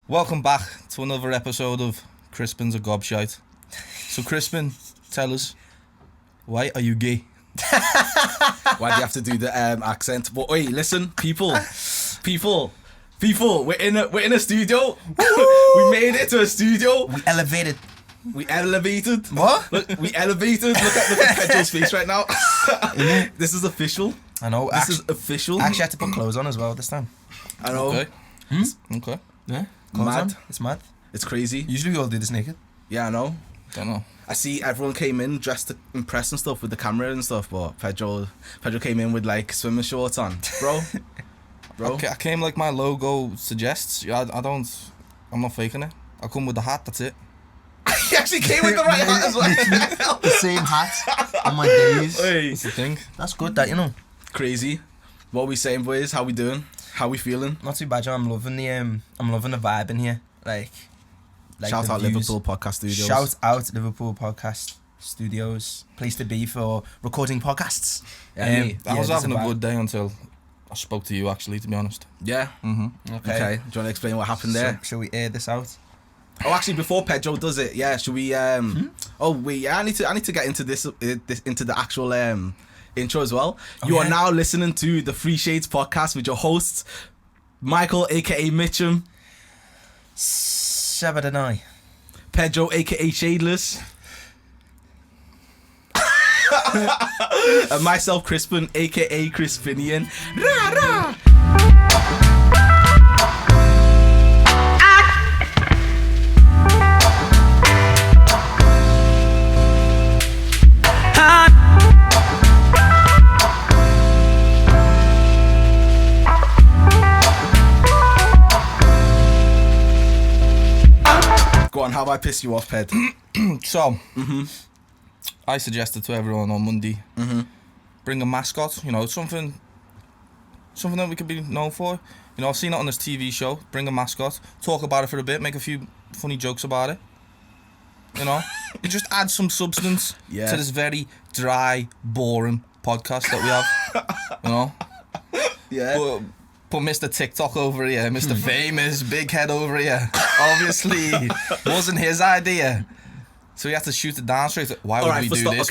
Welcome back to another episode of Crispin's a Gobshite. So Crispin, tell us, why are you gay? Why do you have to do the accent? But wait, listen, people, we're in a studio. We made it to a studio. We elevated. What? Look, we elevated. Look at Pedro's face right now. This is official. I know. This is official. I actually had to put clothes on as well this time. I know. Okay. Okay. Yeah. Mad. On. It's mad. It's crazy. Usually we all do this naked. Yeah, I know. Don't know. I see everyone came in dressed to impress and stuff with the camera and stuff, but Pedro came in with like swimming shorts on, bro. Okay, I came like my logo suggests. I'm not faking it. I come with the hat. That's it. He actually came with the right hat as well. The same hat on my days. Hey. That's the thing. That's good, that, you know. Crazy. What we saying, boys? How we doing? How we feeling? Not too bad, John. I'm loving the vibe in here. Like Shout out views. Liverpool Podcast Studios. Shout out Liverpool Podcast Studios. Place to be for recording podcasts. Yeah, I was there's having a vibe. good day until I spoke to you, actually, to be honest. Yeah. Mm-hmm. Okay. Do you want to explain what happened there? Shall we air this out? Oh, actually, before Pedro does it, yeah. Should we? Oh wait, yeah. I need to get into this into the actual intro as well. You are now listening to the Free Shades podcast with your hosts, Michael, aka Mitchum, Sabadani. Pedro, aka Shadeless, and myself, Crispin, aka Crispinian. Rah, rah. Go on, how have I pissed you off, Ped? So, I suggested to everyone on Monday, bring a mascot. You know, something that we could be known for. You know, I've seen it on this TV show. Bring a mascot, talk about it for a bit, make a few funny jokes about it. You know, you just add some substance to this very dry, boring podcast that we have. You know, Yeah. Put Mr. TikTok over here, Mr. Famous, big head over here. Obviously, wasn't his idea. So we had to shoot it down straight. Why would we do this?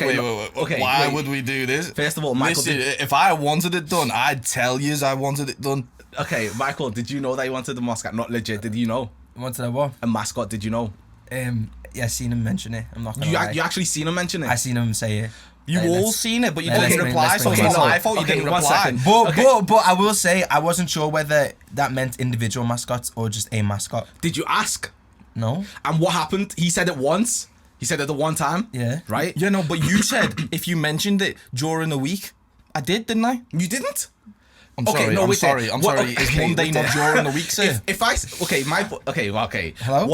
Why would we do this? First of all, Michael, Listen, if I wanted it done, I'd tell you I wanted it done. Okay, Michael, did you know that you wanted a mascot? Not legit, did you know? What did I want? A mascot, did you know? Yeah, I seen him mention it. I'm not gonna lie. You actually seen him mention it? I seen him say it. You Hey, all let's- seen it, but you hey, didn't let's bring- reply, let's so bring it's it not up. my fault you Okay, didn't one reply. second. But I will say I wasn't sure whether that meant individual mascots or just a mascot. Did you ask? No. And what happened? He said it once. He said it the one time. Yeah. Right? Yeah, no, but you said if you mentioned it during the week. I did, didn't I? You didn't? I'm Okay, sorry, no, I'm wait sorry, there. I'm What- sorry. Is okay, Monday wait not there. during the week, sir? Okay, okay. Hello?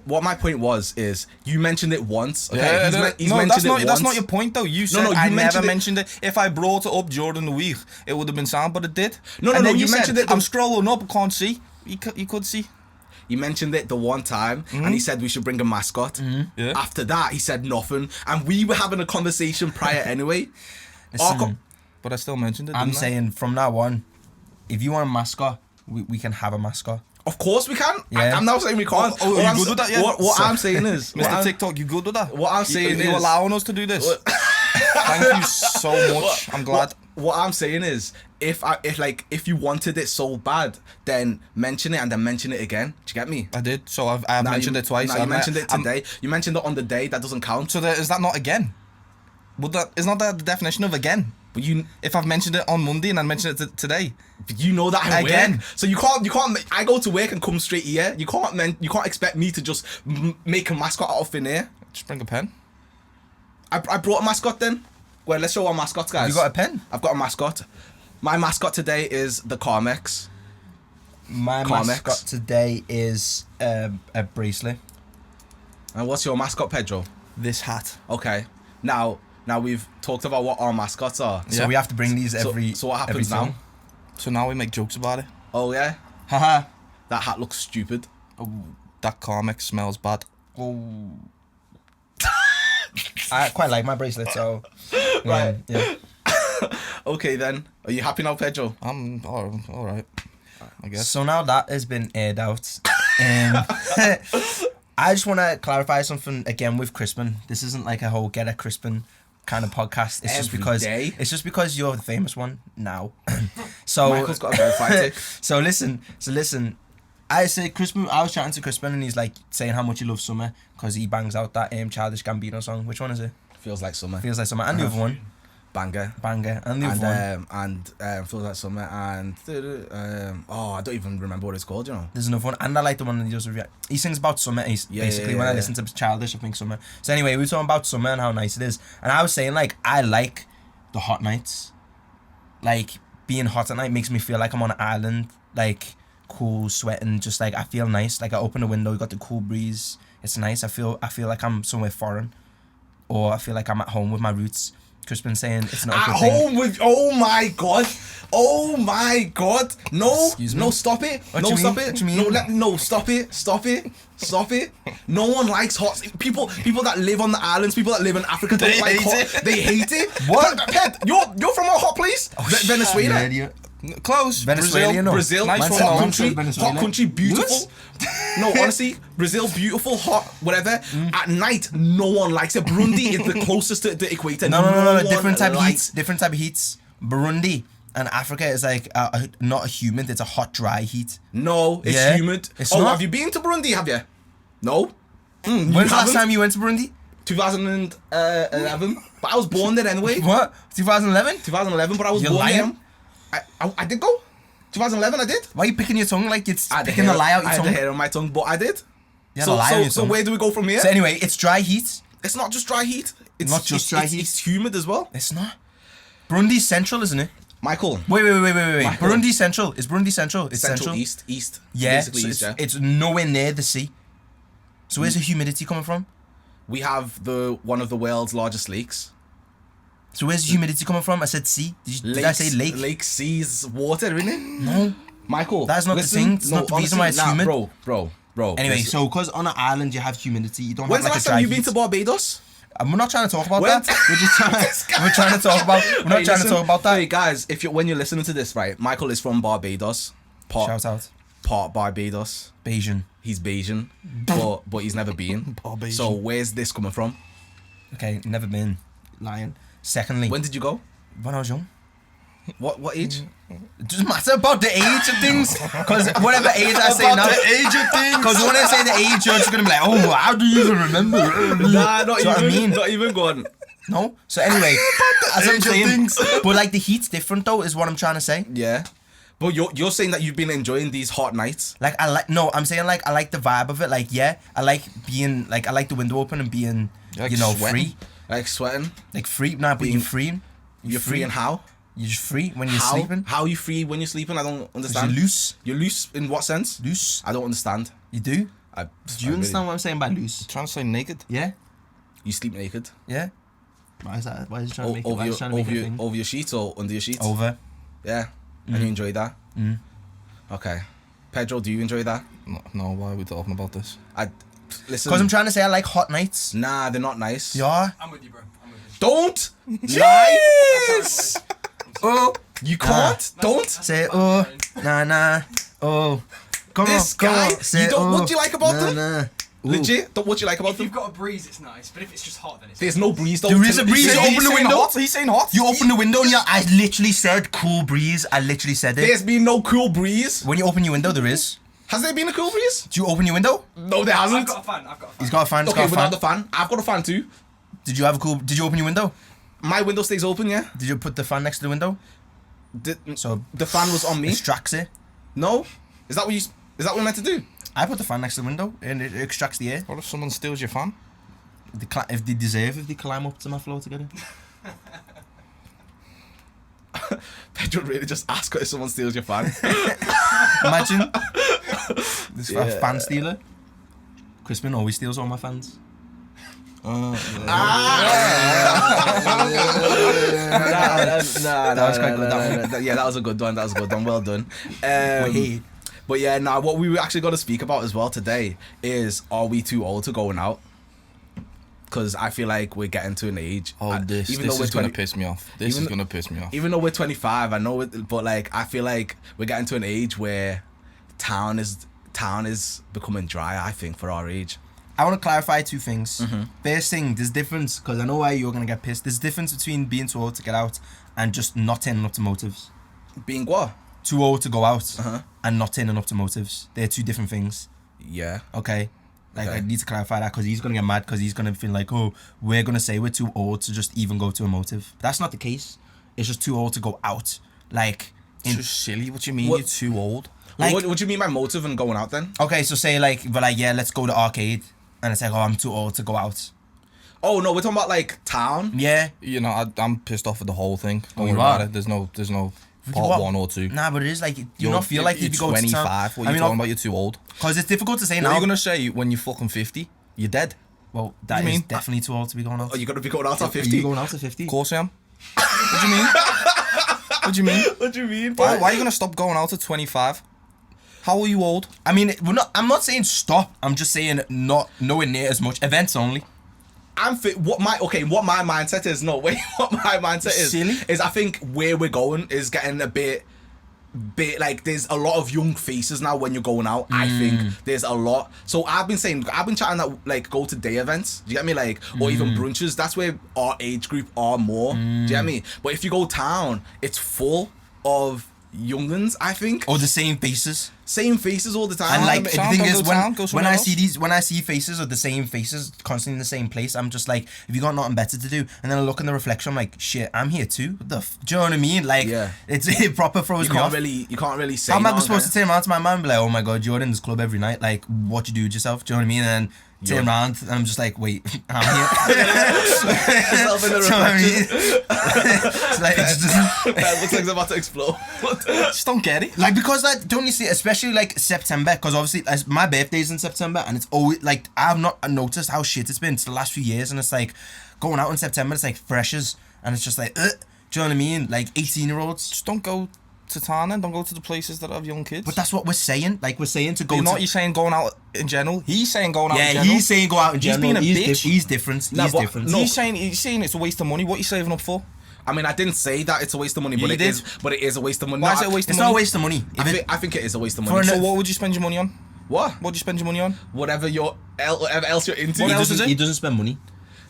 What my point was is you mentioned it once. Okay, Yeah, he's no, mentioned that's it not once. your point though. You said no, you I never mentioned it- mentioned it. If I brought it up during the week, it would have been sound, but it did. No, and then you said, mentioned it. I'm scrolling up, I can't see. You could see. You mentioned it the one time, and he said we should bring a mascot. Yeah. After that, he said nothing, and we were having a conversation prior anyway. Listen, But I still mentioned it. I'm didn't I? saying from now on, if you want a mascot, we can have a mascot. Of course we can. Yeah. I'm not saying we can't. Oh, What you I'm good sa- with that, yeah? What I'm saying is, Mr. TikTok, you good with that? What I'm saying you is- allowing us to do this. Thank you so much. I'm glad. What I'm saying is, if you wanted it so bad, then mention it and then mention it again. Do you get me? I did. So I've mentioned it twice. No, you haven't I? mentioned it today. You mentioned it on the day. That doesn't count. So is that not again? Is not that the definition of again? But you If I've mentioned it on Monday and I mentioned it today, know that I Again. work. So you can't. I go to work and come straight here. You can't expect me to just make a mascot out of thin air. just bring a pen. I brought a mascot then. Well, let's show our mascots, guys. You got a pen? I've got a mascot. My mascot today is the Carmex. My Carmex. mascot today is a bracelet. And what's your mascot, Pedro? This hat. Okay. Now we've talked about what our mascots are. So Yeah. we have to bring these every. So what every happens now? film. So now we make jokes about it. Oh yeah, Haha. that hat looks stupid. That Carmex smells bad. Oh. I quite like my bracelet, so Right. yeah. Okay then, are you happy now, Pedro? I'm all right, I guess. So now that has been aired out, I just want to clarify something again with Crispin. This isn't like a whole get a Crispin kind of podcast. It's just because you're the famous one now. So Michael's got a verified tick. So listen. I say Crispin. I was chatting to Crispin and he's like saying how much he loves Summer because he bangs out that Childish Gambino song. Which one is it? Feels Like Summer. Feels Like Summer. And the other one. Banger. And the other one. Feels Like Summer and I don't even remember what it's called, you know. There's another one, and I like the one that he does. He sings about summer. He's basically when I listen to Childish, I think summer. So anyway, we were talking about summer and how nice it is, and I was saying like I like the hot nights. Like being hot at night makes me feel like I'm on an island, like cool, sweating, just like I feel nice. Like I open the window, you got the cool breeze. It's nice. I feel like I'm somewhere foreign, or I feel like I'm at home with my roots. Crispin saying it's not a good thing. Home with oh my god no stop it stop it no stop it no one likes hot people that live on the islands, people that live in Africa don't like hot. They hate it. What? Pet, you're from a hot place. Venezuela. Yeah. Close. Brazil, nice hot country, beautiful. No, honestly, Brazil, beautiful, hot, whatever. At night, no one likes it. Burundi is the closest to the equator. No. Different type of heats. Burundi and Africa is like not a humid. It's a hot, dry heat. No, it's humid. It's not. Have you been to Burundi? Have you? No. When's the last time you went to Burundi? 2011. But I was born there anyway. What? 2011? 2011, but I was born lying? there. I did go. 2011 I did. Why are you picking your tongue like it's picking the lie out your tongue? I had the hair on my tongue, but I did. So where do we go from here? So anyway, it's dry heat. It's not just dry heat. It's not just dry heat. It's humid as well. It's not. Burundi's central, isn't it? Michael. Wait. Burundi's central. Is Burundi central? It's central. East. Yeah. Basically So east, yeah. it's nowhere near the sea. So where's the humidity coming from? We have one of the world's largest lakes. So where's the humidity coming from? I said sea. Did I say lake? Lake, seas, water, isn't it? No. Michael. That's not the thing. It's not the reason why it's humid. Bro. Anyway, so because on an island you have humidity, you don't When's have the like last a dry time you've heat. been to Barbados? We're not trying to talk about that. We're just trying to talk about. We're not trying to talk about that. Hey guys, when you're listening to this, right? Michael is from Barbados. Shout out. Part Barbados. Bayesian. He's Bayesian, but he's never been. So where's this coming from? Okay, never been. Lying. Secondly, When did you go? when I was young. What age? It doesn't matter about the age of things, because whatever age I say now, the age of things. because when I say the age, you're just gonna be like, oh, how do you even remember? Nah, not Do you know what I mean? Not even going. No. So anyway, as I'm age of saying, things. but like the heat's different though, is what I'm trying to say. Yeah, but you're saying that you've been enjoying these hot nights. Like I'm saying like I like the vibe of it. Like I like being like I like the window open and being Like free. sweating? Like sweating. Like free. Nah, but you're free. You're free and how? You're just free when you're How? sleeping. How are you free when you're sleeping? I don't 'Cause understand. you're loose. You're loose in what sense? Loose. I don't understand. You do. Do you understand what I'm saying by loose? Trying to say naked. Yeah. You sleep naked? Yeah. Why is that? Why is he trying to make it? Why is he trying to make it a thing? Over your sheets or under your sheets? Over. Yeah. And you enjoy that? Okay. Pedro, do you enjoy that? No, why are we talking about this? Listen. Because I'm trying to say I like hot nights. Nah, they're not nice. Yeah. I'm with you, bro. I'm with you. Don't lie. Oh. You can't. Don't. Say oh. Nah. Oh. Come This on. guy. Say You don't. oh. What do you like about them? Nah. Legit. What do you like about If them? you've got a breeze, it's nice. But if it's just hot, then it's There's no breeze though. There is a breeze. He's You saying- open the he's saying window. hot. He's saying hot. You open the window and I literally said cool breeze. I literally said it. There's been no cool breeze. When you open your window, there is. Has there been a cool breeze? Do you open your window? No, there I've hasn't. got a fan. He's got a fan. He's Okay, got a without fan. the fan. I've got a fan too. Did you open your window? My window stays open, yeah. Did you put the fan next to the window? So The fan was on me. extracts it. No? Is that what we're meant to do? I put the fan next to the window and it extracts the air. What if someone steals your fan? If they climb up to my floor together. Pedro really just ask if someone steals your fan. Imagine this Yeah. fan stealer. Crispin always steals all my fans. Nah, That was quite good. Yeah, that was a good one. Well done. Wait. But yeah, now what we actually got to speak about as well today is, are we too old to going out? Because I feel like we're getting to an age. This is gonna piss me off. This is gonna piss me off. Even though we're 25, I know it, but like I feel like we're getting to an age where town is town is becoming dry, I think, for our age. I want to clarify two things. First thing, there's difference, because I know why you're going to get pissed. There's difference between being too old to get out and just not turning up to motives. Being what? Too old to go out and not turning up to motives. They're two different things. Yeah. Okay? Like, Okay. I need to clarify that, because he's going to get mad, because he's going to feel like, oh, we're going to say we're too old to just even go to a motive. That's not the case. It's just too old to go out. Like... It's just silly. What do you mean What- you're too old? Like- what do you mean by motive and going out then? Okay, so say like, we're like, yeah, let's go to arcade. And it's like, oh, I'm too old to go out. Oh no, we're talking about like town. Yeah. You know, I'm pissed off with the whole thing. Don't you worry about are? it. There's no What? part 1 or 2. Nah, but it is like, do you not feel like you're if you go to 25. town? What are you talking about? You're too old. Because it's difficult to say What now. are you gonna say when you're fucking 50? You're dead. Well, that What do you is mean? definitely too old to be going out. Oh, you're gonna be going out at Are you 50. going out at 50? Of course I am. What do you mean? What do you mean? What do you mean? Why are you gonna stop going out at 25? How are you old? I mean, I'm not saying stop. I'm just saying not nowhere near as much. Events only. I'm fit. What my mindset is? No, wait. What my mindset is? Silly. Is I think where we're going is getting a bit like there's a lot of young faces now when you're going out. I think there's a lot. So I've been chatting that like go to day events. Do you get me? Like or even brunches. That's where our age group are more. Do you get me? But if you go town, it's full of young'uns. I think Or the same faces. same faces all the time. And like, go the town, thing don't is, go town, go when somewhere I else. see when I see faces of the same faces constantly in the same place, I'm just like, if you got nothing better to do, and then I look in the reflection, I'm like, shit, I'm here too. What the do you know what I mean? Like, Yeah. it proper throws you me can't off. really say. How am I nothing, supposed to can turn around to my man and be like, oh my god, you're in this club every night, like, what you do with yourself? Do you know what I mean? And then turn Yeah. around, and I'm just like, wait, I'm here. Yourself in the Do you know what I mean? reflection. It's like, it just doesn't... That looks like it's about to explode. Just don't get it. Like, because like, don't you see, especially like September, because obviously as my birthday's in September, and it's always like, I've not noticed how shit it's been the last few years, and it's like going out in September, it's like freshers, and it's just like, do you know what I mean? Like 18-year-olds. Just don't go to town and don't go to the places that have young kids. But that's what we're saying. Like, we're saying to go you're to. not. You're saying going out in general. He's saying going out in Yeah, general. he's saying go out in He's general. being a bitch. He's different. Nah, He's but different. no. He's saying it's a waste of money. What are you saving up for? I mean, I didn't say that it's a waste of money, Yeah, but you it did. is. But it is a waste of money. Why No, is it a waste of It's money? not a waste of money. I think it is a waste of For money. an- So what would you spend your money on? What? What do you spend your money on? Whatever else you're into. What else is it? He doesn't spend money.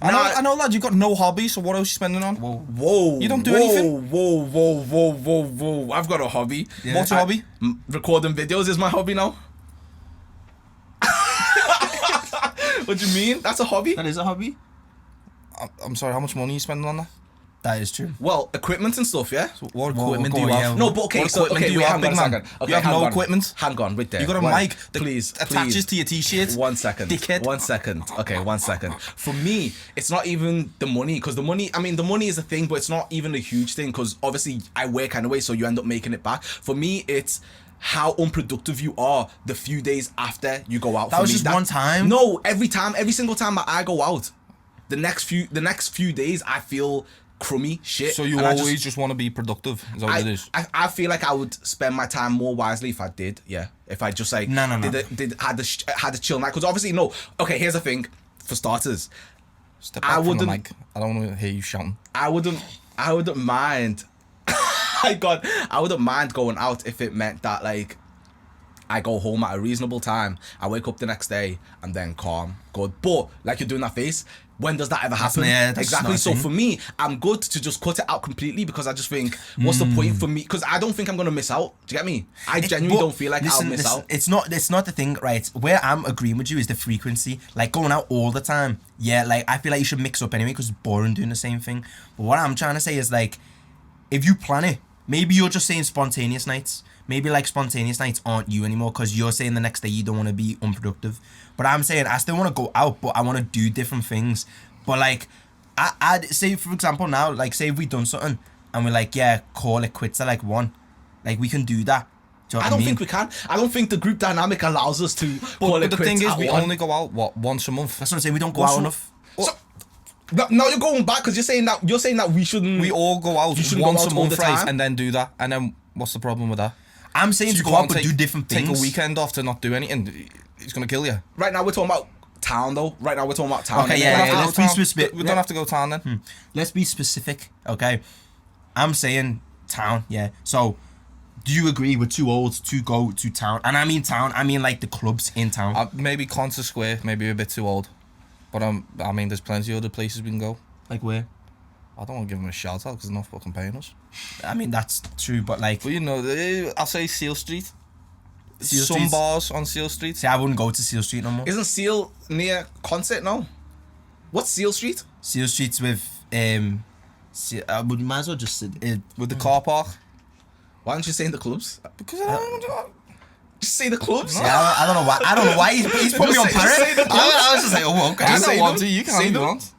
I know, lad. You've got no hobby. So what else are you spending on? Whoa! You don't do anything? Whoa! I've got a hobby. Yeah. What's your hobby? Recording videos is my hobby now. What do you mean? That's a hobby? That is a hobby. I'm sorry. How much money are you spending on that? That is true. Well, equipment and stuff, yeah. What Well, equipment go do you on, have? yeah. No, but okay, What so equipment okay, do you wait, have, hang on big a man? second. Okay, You have hang no on. equipment. Hang on, right there. You got a One- mic that please, attaches to your t-shirt. 1 second. Dickhead. 1 second. Okay, 1 second. For me, it's not even the money, because the money is a thing, but it's not even a huge thing, because obviously I work anyway, so you end up making it back. For me, it's how unproductive you are the few days after you go out. That For was me, just one time? No, every single time that I go out, the next few days I feel crummy shit. So you and I always just want to be productive. Is that what it is? I feel like I would spend my time more wisely if I did. Yeah, if I just like No. had a chill night. Because obviously no. Okay, here's the thing. For starters, Step I back from the wouldn't- mic. I don't want to hear you shouting. I wouldn't mind. My God, I wouldn't mind going out if it meant that like I go home at a reasonable time. I wake up the next day and then calm, good. But like you're doing that face. When does that ever happen? yeah, that's Exactly. not a So thing. for me, I'm good to just cut it out completely, because I just think, what's the point for me? Because I don't think I'm gonna miss out. Do you get me? I genuinely But don't feel like I'll miss out. It's not the thing, right? Where I'm agreeing with you is the frequency. Like going out all the time. Yeah, like I feel like you should mix up anyway, because it's boring doing the same thing. But what I'm trying to say is like, if you plan it, maybe you're just saying spontaneous nights. Maybe like spontaneous nights aren't you anymore, because you're saying the next day you don't want to be unproductive. But I'm saying I still want to go out, but I want to do different things. But like, I'd say for example now, like say if we done something and we're like, yeah, call it quits at like 1, like we can do that. Do you know what I don't mean? think we can. I don't think the group dynamic allows us to call But it the quits thing is, at we one. only go out once a month. That's what I'm saying. We don't go Also- out enough. So, now you're going back, because you're saying that we shouldn't. We all go out You shouldn't go once out a all month, the right? time. And then do that. And then what's the problem with that? I'm saying So to you go out can't but do different things. Take a weekend off to not do anything. It's gonna kill you. Right now we're talking about town, though. Right now we're talking about town. Okay, innit? yeah, We don't yeah, have let's to be go town. specific. We don't have to go town then. Let's be specific, okay? I'm saying town, yeah. So, Do you agree we're too old to go to town? And I mean town, I mean like the clubs in town. Maybe Concert Square, maybe a bit too old. But I mean, there's plenty of other places we can go. Like where? I don't want to give them a shout out because they're not fucking paying us. I mean, that's true, but like... But you know, I'll say Seal Street. Seal Some Street's- bars on Seal Street. See, I wouldn't go to Seal Street no more. Isn't Seal near Concert? No. What's Seal Street? Seal Street's with... I would might as well just... With the car park. Why don't you say in the clubs? Because I don't... Just say the clubs. Yeah, I don't know why. I don't know why he's put me on Just say parrot. the clubs. I was just like, oh, okay. I Just say don't want them. to, you can Say if you them. want.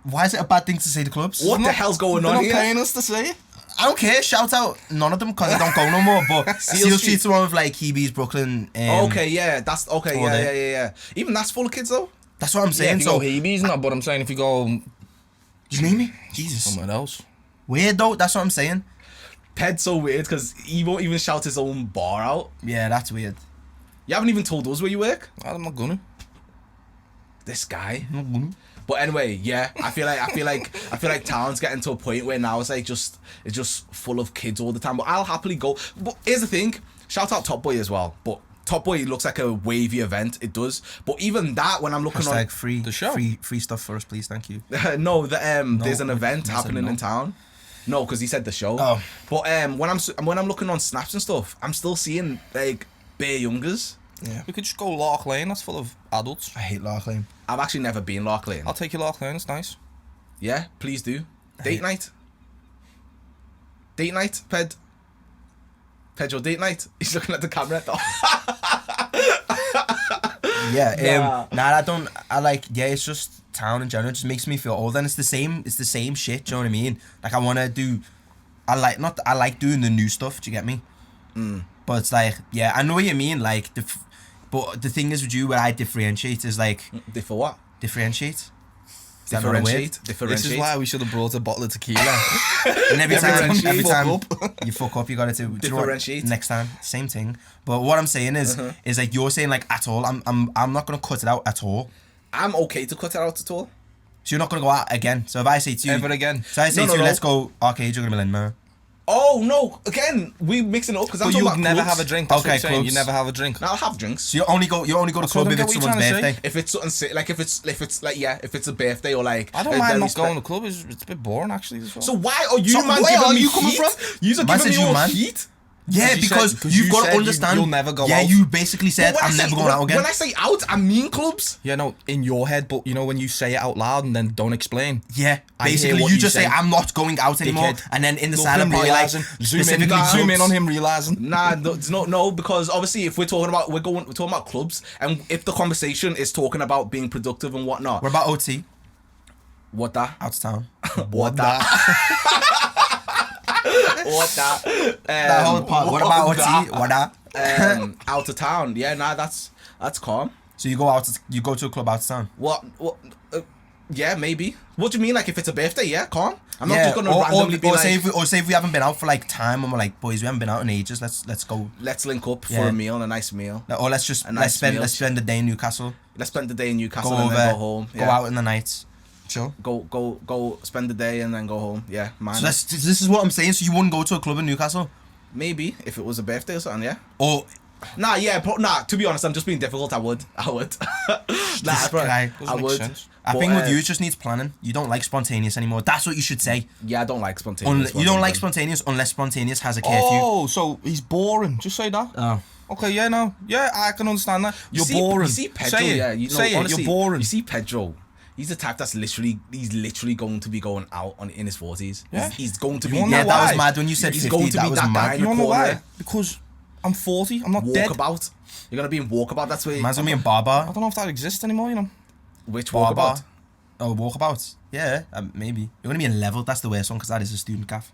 Why is it a bad thing to say the clubs? What the hell's going They're on not here? paying us to say it. I don't care. Shout out none of them because I don't go no more. But Seal Seal Street. Street's the one with like Hebe's Brooklyn. Okay, yeah, that's okay. all Yeah, day. yeah. Even that's full of kids though. That's what I'm Yeah, saying. if you go So, Hebe's, not, but I'm saying if you go you name me? Jesus. somewhere else. Weird though. That's what I'm saying. Ped's so weird because he won't even shout his own bar out. Yeah, that's weird. You haven't even told us where you work. I'm not gonna. This guy. But anyway, yeah, I feel like town's getting to a point where now it's just full of kids all the time. But I'll happily go. But here's the thing, shout out Top Boy as well. But Top Boy looks like a wavy event. It does. But even that, when I'm looking Hashtag free The show. free stuff for us, please. Thank you. on there's an event I said happening no. in town. No, because he said the show. Oh. But when I'm looking on snaps and stuff, I'm still seeing like bare youngers. Yeah. We could just go Lark Lane, that's full of adults. I hate Lark Lane. I've actually never been Lark Lane. I'll take you Lark Lane, it's nice. Yeah, please do. Date night. Date night, Pedro, date night. He's looking at the camera. Yeah, I don't. I like. Yeah, it's just town in general. It just makes me feel old, and it's the same. It's the same shit. Do you know what I mean? Like I want to do. I like doing the new stuff. Do you get me? But it's like, yeah, I know what you mean. Like but the thing is with you, where I differentiate is like For what? differentiate. Is that not a word? Differentiate. This is why we should have brought a bottle of tequila. And every time Differentiate. you fuck up, you got to do you know what? Differentiate. Next time, same thing. But what I'm saying is like you're saying like at all. I'm not gonna cut it out at all. I'm okay to cut it out at all. So you're not gonna go out again. So if I say to you, Ever again. So I say No, to you, no. let's go arcade. You're gonna be like, no. Oh no! Again, we mixing it up because I'm But talking you about never clubs. have a drink, that's Okay, what I'm saying. clubs. You never have a drink. Now I'll have drinks. So you only go to what club I if get it's what you're someone's trying to say. birthday. If it's something like if it's like if it's a birthday or like I don't a mind very not going to the club, it's a bit boring actually as well. So why are you So man where giving are me you coming heat? from? You're Man giving said me you, all man. heat. Yeah, You because said- 'cause you've you got to said understand. you'll never go Yeah, out. you basically said When I I'm say- never going out again. When I say out, I mean clubs. Yeah, no, in your head, but you know when you say it out loud and then don't explain. Yeah, I hear basically what you you just say say. I'm not going out anymore, Dickhead. and then in the Look silent him part you're like realising. specifically Zoom in clubs. on him realising. Nah, no, because obviously if we're talking about clubs, and if the conversation is talking about being productive and whatnot, What about OT? what that? Out of town. What that? What that? That whole part. What about OT? What that? Out of town. Yeah, nah, that's calm. So you go out. You go to a club out of town. What? Yeah, maybe. What do you mean? Like if it's a birthday? Yeah, calm. I'm not Yeah, just gonna randomly be or like, say if we haven't been out for like time and we're like, boys, we haven't been out in ages. Let's go. let's link up for Yeah. a meal, a nice meal. Or let's just A nice meal. let's spend the day in Newcastle. Let's spend the day in Newcastle Go and over. then go home. Go out in the night. Chill. Go spend the day and then go home. Yeah, man. So this is what I'm saying. So you wouldn't go to a club in Newcastle, Maybe if it was a birthday or something. Yeah. or Nah, yeah, to be honest, I'm just being difficult. I would. This guy doesn't I make would. sense. I But, think with you, it just needs planning. You don't like spontaneous anymore. That's what you should say. Yeah, I don't like spontaneous. You don't like ones. spontaneous unless spontaneous has a curfew. Oh, so he's boring. Just say that. Oh. Okay, yeah, no. Yeah, I can understand that. You You're see- boring. You see Pedro, say it. yeah. You know, say honestly, it. You're boring. You see Pedro. He's the type that's literally going to be going out in his 40s. Yeah. He's going to You be. wanna Yeah, know that was why? mad when you said He's 50. going to That be was that guy mad. in You the wanna know corner. why? Because I'm 40. I'm not dead. Walkabout. You're gonna be in walkabout. That's where. Man's gonna be in I Barbar. don't know if that exists anymore, you know. Which Barbar. walkabout? Oh, walkabout. Yeah, maybe. You're gonna be in Level. That's the worst one because that is a student cafe.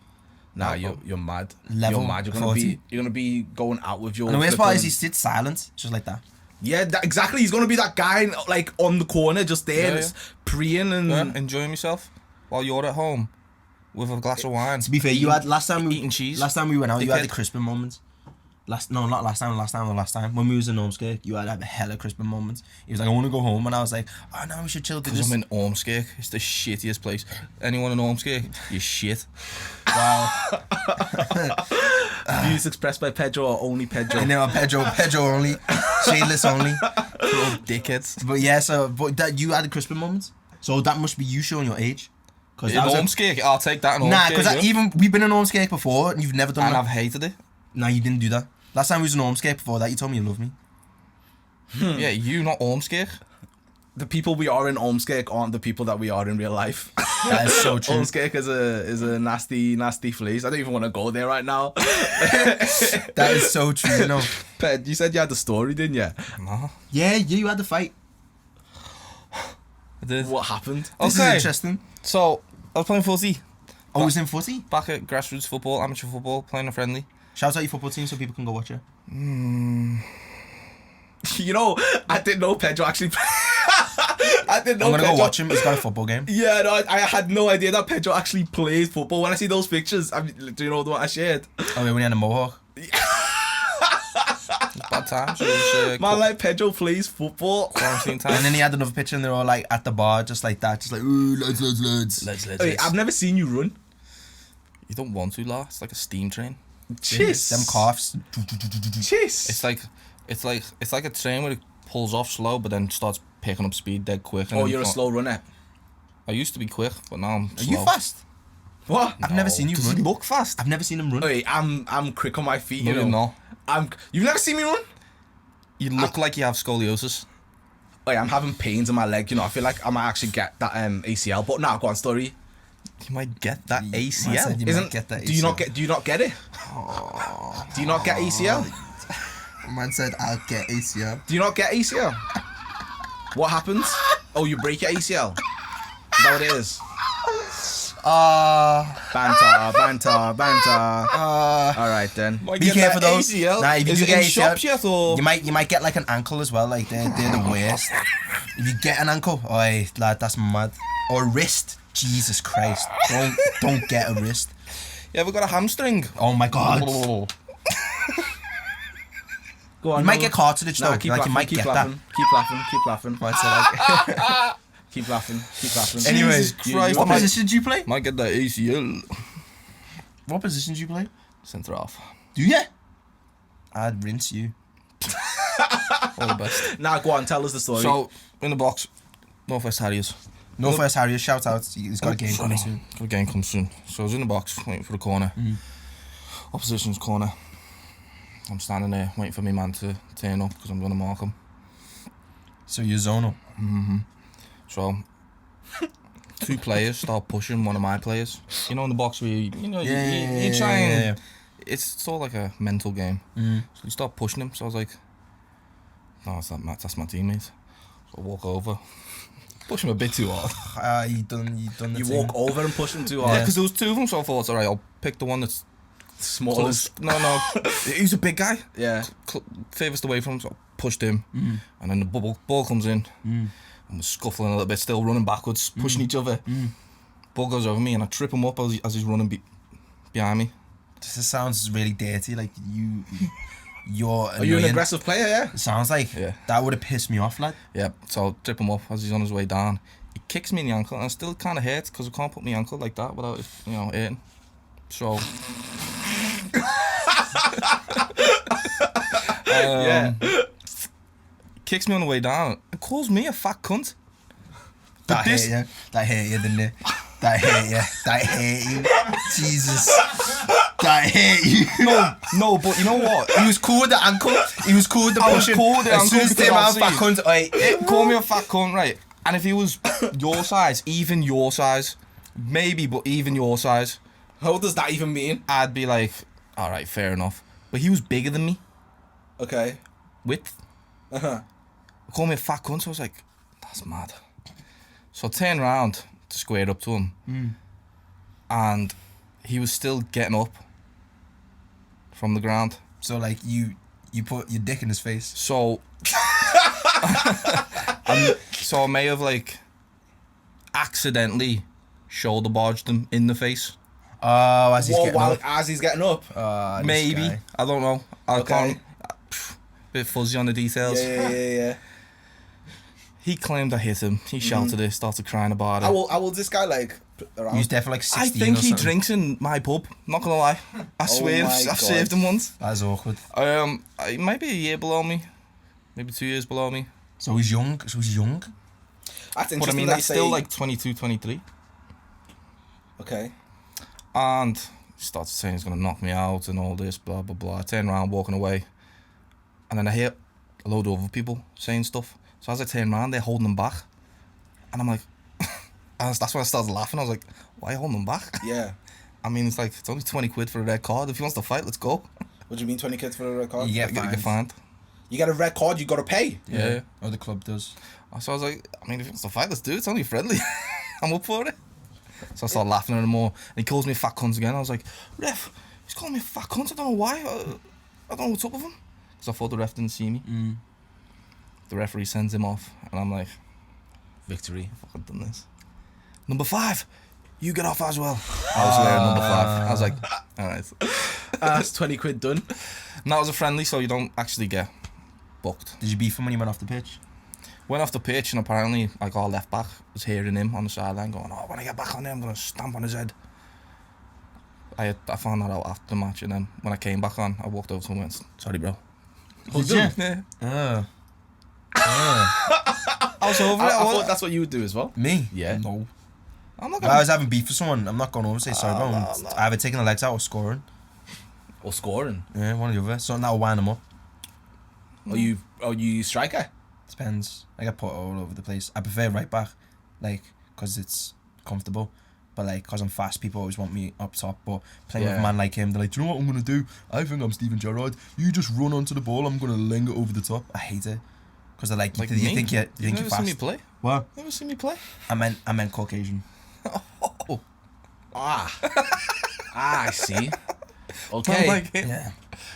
Nah, you're mad. Level You're mad. You're 40. gonna be going out with your. And the worst part is flipping- he sits silent, just like that. Yeah, exactly. He's gonna be that guy like on the corner, just there, Yeah, just preying and. Yeah, enjoying myself while you're at home with a glass of wine. To be fair, you had last time eating cheese. Last time we went out, you had the Dickhead. Crispin moments. Not last time. When we was in Ormskirk, you had a hella Crispin moments. He was like, I want to go home, and I was like, oh no, we should chill. Because I'm in Ormskirk. It's the shittiest place. Anyone in Ormskirk, you shit. Wow. Views expressed by Pedro or only Pedro. And then Pedro only, shadeless only. Little dickheads. But yeah, but that you had the Crispin moments, so that must be you showing your age. Cause In that was home skate, I'll take that in home nah, skate. because yeah. even we've been in home skate before, and you've never done And that. I've hated it. No, you didn't do that. Last time we was in home skate before that, you told me you love me. Yeah, you not home skate. The people we are in Omskirk aren't the people that we are in real life. That is so true. Omskirk is a nasty place. I don't even want to go there right now. That is so true. You know. Ped, you said you had the story, didn't you? No. Yeah, you had the fight. I did. What happened? This is Okay. interesting. So, I was playing footy. Oh, it was in footy. Back at grassroots football, amateur football, playing a friendly. Shout out your football team so people can go watch it. You know, I didn't know Pedro actually. I didn't know. I'm gonna Pedro. go watch him. He's got a football game. Yeah, no, I had no idea that Pedro actually plays football. When I see those pictures, do you know the one I shared? Oh, yeah, when he had a mohawk. Bad times. It was Man, like Pedro plays football. quarantine And time. then he had another picture, and they're all like at the bar, just like that, just like ooh, lads. Wait, I've never seen you run. You don't want to, la. It's like a steam train. Chiss. Them coughs. Chiss. It's like a train where it pulls off slow, but then starts picking up speed dead quick. And Oh, then you're a can't- slow runner. I used to be quick, but now I'm Are slow. you fast? What? I've never seen you Does he run. look fast? I've never seen him run. Wait, I'm quick on my feet. No, you you're know. not. You've never seen me run? You look like you have scoliosis. Wait, I'm having pains in my leg. You know, I feel like I might actually get that ACL. But now, go on, story. You might get that Man ACL. said you might get that Do you not ACL. Do you not get it? Do you not get ACL? Man said I'll get ACL. Do you not get ACL? What happens? Oh, you break your ACL. Is that what it is? Banter. All right then. Might Be get careful that though. ACL. Nah, if you Is do it get in ACL, shops yet, or you might get like an ankle as well. Like they're the worst. If you get an ankle, oi, lad, that's mad. Or wrist. Jesus Christ. Don't get a wrist. you ever got a hamstring? Oh my God. Go on. You might no. get cartilage though. Nah, keep like laughing. you might Keep get laughing. Keep laughing. that. Man said, like, Keep laughing. Anyway, Jesus Christ, what I might- position do you play? Might get that ACL. What position do you play? Centre half. Do you? I'd rinse you. All the best. Now go on. Tell us the story. So, in the box, Northwest Harriers. Northwest Harriers, shout out. He's got a game coming soon. Got a game coming soon. So I was in the box, waiting for the corner. Opposition's corner. I'm standing there, waiting for my man to turn up, because I'm going to mark him. So you're zonal. So, two players start pushing one of my players. You know, in the box where you try and... It's all like a mental game. So you start pushing him. So I was like, no, that's my teammate. So I walk over, push him a bit too hard. You done the You thing. walk over and push him too Yeah, hard. because there was two of them, so I thought, alright, I'll pick the one that's Smallest. close. No, he's a big guy. Yeah. Furthest away from him, so I pushed him. And then the ball comes in. And we're scuffling a little bit, still running backwards, pushing each other. Ball goes over me, and I trip him up as he's running behind me. This sounds really dirty. Like you're. Are you an annoying. aggressive player? Yeah. It sounds like Yeah. that would have pissed me off, lad. Yeah, so I trip him up as he's on his way down. He kicks me in the ankle, and it still kind of hurts because I can't put my ankle like that without it, hurting. So. Yeah. Kicks me on the way down and calls me a fat cunt. That this- hurt you. That hurt you, didn't it? That hurt you. That hurt you. Jesus. That hurt you. No, but you know what? He was cool with the ankle. He was cool with the I was pushing. cool with the As soon ankle as because came out, obviously- fat cunt. Oi. Call me a fat cunt, right? And if he was your size, even your size, maybe, but even your size, How does that even mean? I'd be like, all right, fair enough. But he was bigger than me, Okay. width. Uh-huh. Call me a fat cunt. So I was like, that's mad. So I turned around to square up to him, and he was still getting up from the ground. So like you put your dick in his face. So, so I may have like accidentally shoulder barged him in the face. Oh, as he's getting up. As he's getting up. This Maybe, guy. I don't know. I Okay. can't. Bit fuzzy on the details. Yeah. He claimed I hit him. He shouted it, started crying about it. How old is this guy, like, around? He was there for like 16 I think or he something. drinks in my pub. Not gonna lie. I swear, my I've God. served him once. That's awkward. He might be a year below me. Maybe 2 years below me. So he's young. That's But I interesting. mean, that that's you still say- like 22, 23. Okay. And he started saying he's gonna knock me out and all this, blah blah blah. I turn around, walking away, and then I hear a load of other people saying stuff. So as I turn around, they're holding them back, and I'm like, that's when I started laughing. I was like, why are you holding them back? Yeah. I mean, it's only 20 quid for a red card. If he wants to fight, let's go. What do you mean 20 kids for a red card? You get You get fined. fined. You get a red card, you gotta pay. Yeah. Or the club does. So I was like, I mean, if he wants to fight, let's do it. It's only friendly. I'm up for it. So I started laughing at him more, and he calls me a fat cunt again. I was like, ref, he's calling me a fat cunt. I don't know why. I don't know what's up with him. Because I thought the ref didn't see me. The referee sends him off, and I'm like, Victory. I fucking done this. Number 5, you get off as well. I was wearing number 5. I was like, alright. That's 20 quid done. And that was a friendly, so you don't actually get booked. Did you beef him when you went off the pitch? Went off the pitch, and apparently, like, our left back was hearing him on the sideline going, oh, when I get back on there, I'm going to stamp on his head. I found that out after the match, and then when I came back on, I walked over to him and went, sorry, bro. Did you? Yeah. Oh. I was over I it. thought that's what you would do as well. Me? Yeah. No. I'm not If gonna... I was having beef with someone, I'm not going over and say sorry, bro. no. I'm either taking the legs out or scoring. Or scoring. Yeah, one or the other. Something that'll wind them up. Are you striker? Depends. I get put all over the place. I prefer right back, like, because it's comfortable. But, like, because I'm fast, people always want me up top. But playing with a Yeah. man like him, they're like, do you know what I'm going to do? I think I'm Steven Gerrard. You just run onto the ball, I'm going to ling it over the top. I hate it. Because they're like, Like you me? think you're You've never seen me fast. play? What? Never seen me play? I meant Caucasian. Oh. I see. I'm Okay. like, Yeah.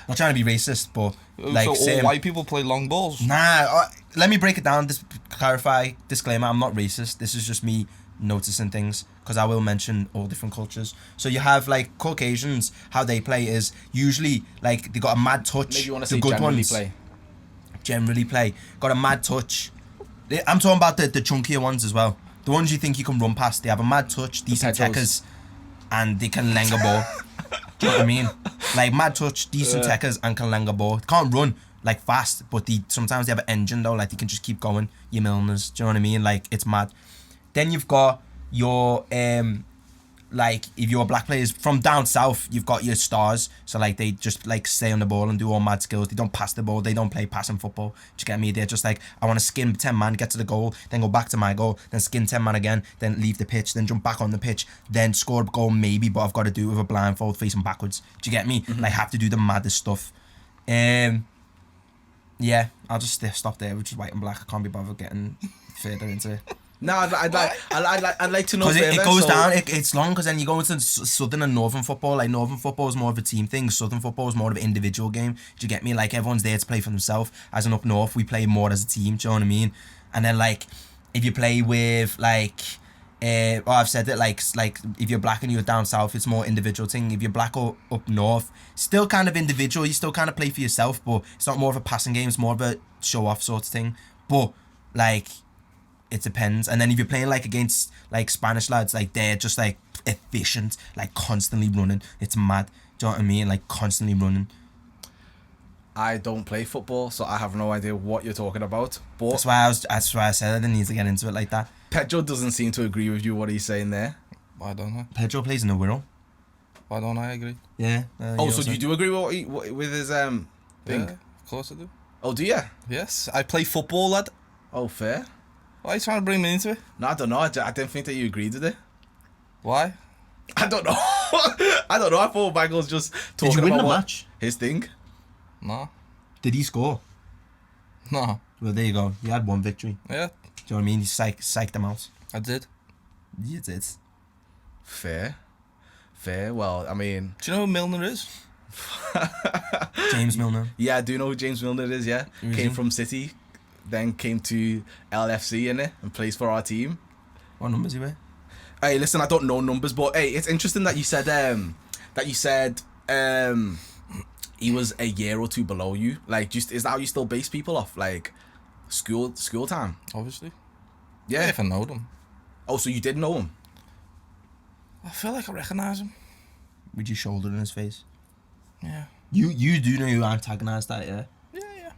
Not trying to be racist, but, like, so all same. white people play long balls? Nah, let me break it down. Clarify, disclaimer, I'm not racist. This is just me noticing things, because I will mention all different cultures. So you have, like, Caucasians, how they play is usually, like, they got a mad touch. Maybe you want to The say good generally ones play. generally play. Got a mad touch. I'm talking about the chunkier ones as well. The ones you think you can run past. They have a mad touch, decent Pedros. techers, and they can leng a ball. Do you know what I mean? Like, mad touch, decent techers, and can leng a ball. Can't run, like, fast, but sometimes they have an engine, though. Like, they can just keep going. Your Milners, do you know what I mean? Like, it's mad. Then you've got your, like, if you're black players from down south, you've got your stars. So, like, they just, like, stay on the ball and do all mad skills. They don't pass the ball. They don't play passing football. Do you get me? They're just like, I want to skin 10 man, get to the goal, then go back to my goal, then skin 10 man again, then leave the pitch, then jump back on the pitch, then score a goal maybe, but I've got to do it with a blindfold facing backwards. Do you get me? Like, have to do the maddest stuff. Yeah, I'll just stop there, which is white and black. I can't be bothered getting further into it. No, I'd like to know. Because it further, goes so- down, it's long, because then you go into southern and northern football. Like, northern football is more of a team thing, southern football is more of an individual game. Do you get me? Like, everyone's there to play for themselves. As in up north, we play more as a team, do you know what I mean? And then, like, if you play with, like, I've said it, like if you're black and you're down south, it's more individual thing. If you're black or up north, still kind of individual. You still kind of play for yourself, but it's not more of a passing game. It's more of a show off sort of thing. But, like, it depends. And then if you're playing, like, against, like, Spanish lads, like, they're just, like, efficient, like, constantly running. It's mad. Do you know what I mean? Like, constantly running. I don't play football, so I have no idea what you're talking about. But That's why I said I didn't need to get into it like that. Pedro doesn't seem to agree with you. What he's saying there. Why don't I? Pedro plays in the Wirral. Why don't I agree? Yeah. Oh, so you do agree with his thing? Yeah, of course I do. Oh, do you? Yes, I play football, lad. Oh, fair. Why are you trying to bring me into it? No, I don't know. I didn't think that you agreed with it. Why? I don't know. I don't know. I thought Michael's just Did talking you win about the what- match? his thing. No. Did he score? No. Well, there you go. You had one victory. Yeah, Do you know what I mean? You psyched them out. I did. You did. Fair. Well, I mean, Do you know who Milner is? James Milner. yeah, I do know who James Milner is. Yeah, Who is came he? from City, then came to LFC in it and plays for our team. What number is he with? Hey, listen, I don't know numbers, but hey, it's interesting that you said he was a year or two below you. Like, just is that how you still base people off? Like, School time. Obviously. Yeah. If I know them. Oh, so you did know him? I feel like I recognise him. With your shoulder in his face. Yeah. You do know you antagonised that, yeah? Yeah.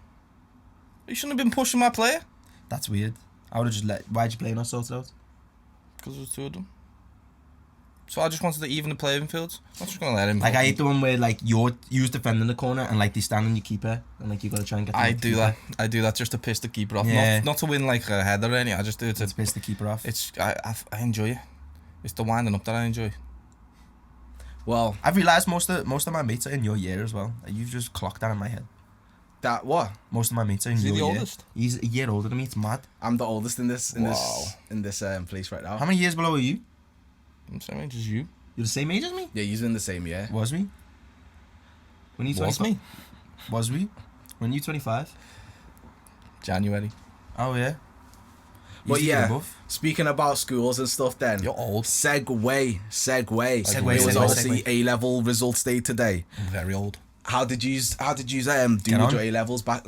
You shouldn't have been pushing my player. That's weird. I would have just why'd you play not sorted out? Because there was two of them. So I just wanted to even the playing fields. I'm just gonna let him. Like I hate the one where like you's defending the corner and like they stand on your keeper and like you gotta try and get. I do that just to piss the keeper off. Yeah. Not to win like a header or anything. I just do it to piss the keeper off. I enjoy it. It's the winding up that I enjoy. Well, I've realised most of my mates are in your year as well. Like, you've just clocked that in my head. that what? Most of my mates are in Is he your the year. oldest? He's a year older than me. It's mad. I'm the oldest in this Wow. place right now. How many years below are you? I'm saying it's just you. You're the same age as me. Yeah, he's in the same year. Was we? When you Was 25? me? Was we? When you 25? January. Oh yeah. But He's the year yeah, above. speaking about schools and stuff, then You're old. Segue. Segue, It was segue, obviously segue. A-level results day today. I'm very old. How did you do Get with on. your A-levels back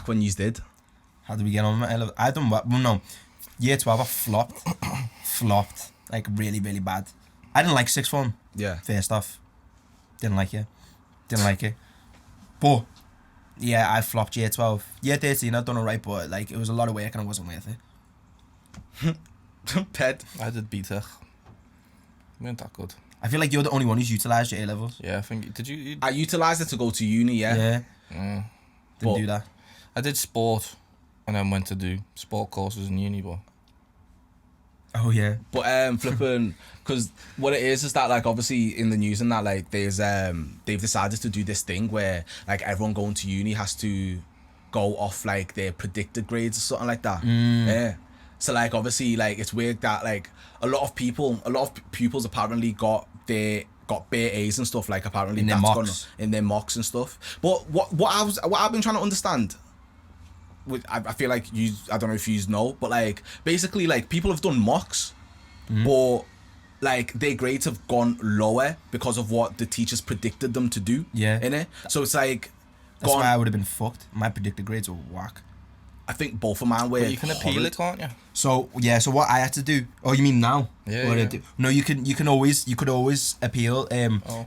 when you did? How did we get on with it? I done what? Well, no. Year 12, I flopped. Like really, really bad. I didn't like sixth form. Yeah. First off, didn't like it. But yeah, I flopped year 12. Year 13, I've done alright, but like it was a lot of work and it wasn't worth it. Ped. I did BTEC. Weren't that good. I feel like you're the only one who's utilised your A levels. Yeah, I think. Did you? I utilised it to go to uni, yeah. Didn't But- do that. I did sport, and then went to do sport courses in uni. But Oh yeah. But flipping, because what it is that like obviously in the news and that like there's they've decided to do this thing where like everyone going to uni has to go off like their predicted grades or something like that. Yeah. So like obviously like it's weird that like a lot of pupils apparently got bare A's and stuff, like apparently In their that's mocks. in their mocks and stuff. But what I've been trying to understand, I feel like I don't know if you know, but like basically like people have done mocks, but like their grades have gone lower because of what the teachers predicted them to do. Yeah. Innit? So it's like That's why I would have been fucked. My predicted grades were whack. I think both of mine were. But you can appeal horrid. it, can't you? So yeah, so what I had to do? Oh, you mean now? Yeah, What yeah. I do? No, you could always appeal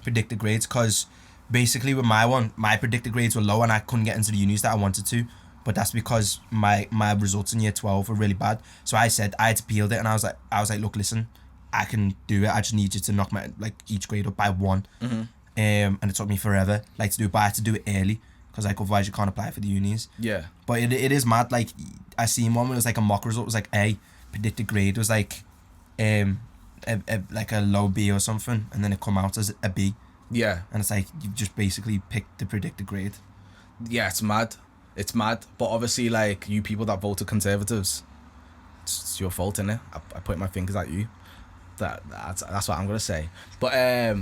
predicted grades, because basically with my one, my predicted grades were low and I couldn't get into the unis that I wanted to. But that's because my results in year 12 were really bad. So I had appealed it, and I was like, look, listen, I can do it. I just need you to knock my like each grade up by one. And it took me forever like to do it, but I had to do it early, because like otherwise you can't apply for the unis. Yeah. But it is mad. Like I seen one where it was like a mock result was like A, predicted grade was like like a low B or something, and then it come out as a B, Yeah. and it's like you've just basically picked the predicted grade. Yeah, it's mad. It's mad. But obviously, like, you people that voted Conservatives, it's your fault, innit? I point my fingers at you. That's what I'm gonna say. But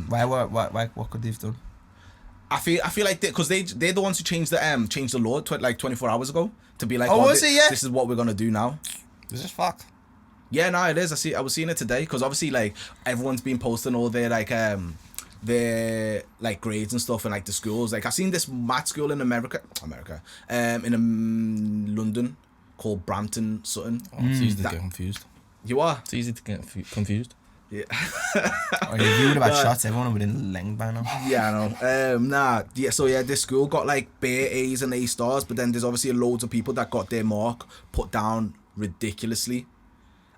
Why what could they have done? I feel like because they're the ones who changed the law like 24 hours ago to be like, Oh, was it? Yeah. This is what we're gonna do now. This is fact. Yeah, no, it is. I was seeing it today, because obviously like everyone's been posting all their grades and stuff, and like the schools. Like I seen this math school in America, in London, called Brampton something. Oh, it's easy to get confused. You are. It's easy to get confused. Yeah. Or if you would have had shots, everyone would have been length by now. Yeah, I know. So this school got like bare A's and A stars, but then there's obviously loads of people that got their mark put down ridiculously.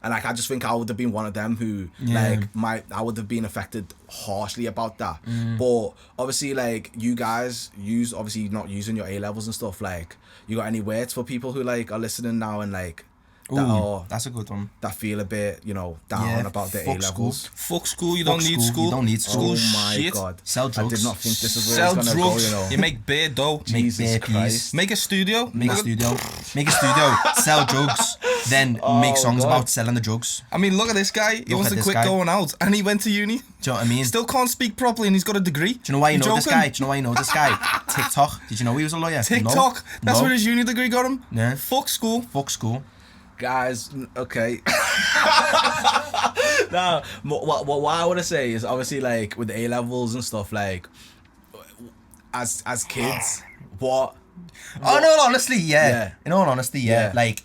And like I just think I would have been one of them who I would have been affected harshly about that. But obviously like you guys obviously not using your A levels and stuff, like you got any words for people who like are listening now and like That's a good one. that feel a bit, down about their A fuck school. levels. Fuck school. You Fuck don't need school, school. you don't need school. Oh School's my shit. god. Sell drugs. I did not think this is where Sell it's gonna drugs. go, You make bare dough. Make Jesus bare peas. Christ. Make a studio. Make a studio. Sell drugs. Then make songs God. about selling the drugs. I mean, look at this guy. He Look wants at to this quit guy. going out, and he went to uni. Do you know what I mean? Still can't speak properly, and he's got a degree. Do you know why you know this joking? guy? Do you know why you know this guy? TikTok. Did you know he was a lawyer? TikTok. No. That's No. where his uni degree got him. Yeah. Fuck school. Fuck school. Guys, okay. Nah, what I want to say is obviously like with A levels and stuff, like as kids, what Oh, in all honesty, yeah. Yeah. In all honesty, yeah. Yeah. Like,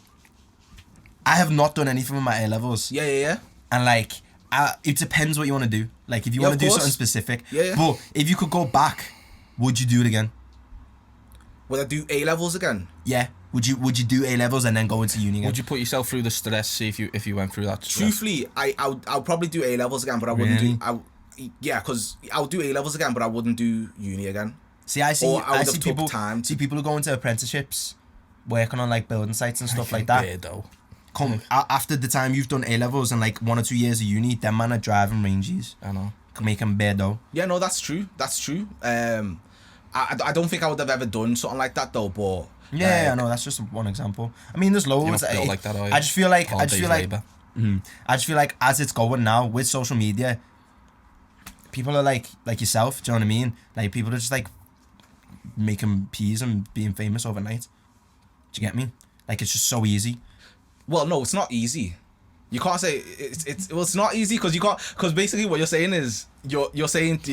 I have not done anything with my A levels. Yeah. And like, it depends what you want to do. Like, if you Yeah, want to of do course. something specific. Yeah. But if you could go back, would you do it again? Would I do A levels again? Yeah. Would you do A levels and then go into uni again? Would you put yourself through the stress? See if you went through that stress. Truthfully, I'll probably do A levels again, but I wouldn't Really? do. Because I'll do A levels again, but I wouldn't do uni again. See, I Or I I would see have took people time see people who go into apprenticeships, working on like building sites and stuff like that. Though. After the time you've done A levels and like 1 or 2 years of uni, them man are driving ranges, I know. can make them bare though. Yeah, no, that's true. That's true. I don't think I would have ever done something like that though, but Yeah, I know. That's just one example. I mean, there's loads. You're not built like that, are you? I just feel like Hard day's labour. I just feel like as it's going now with social media, people are like yourself. Do you know what I mean? Like people are just like making peas and being famous overnight. Do you get me? Like it's just so easy. Well, no, it's not easy. You can't say it's not easy because basically what you're saying is you're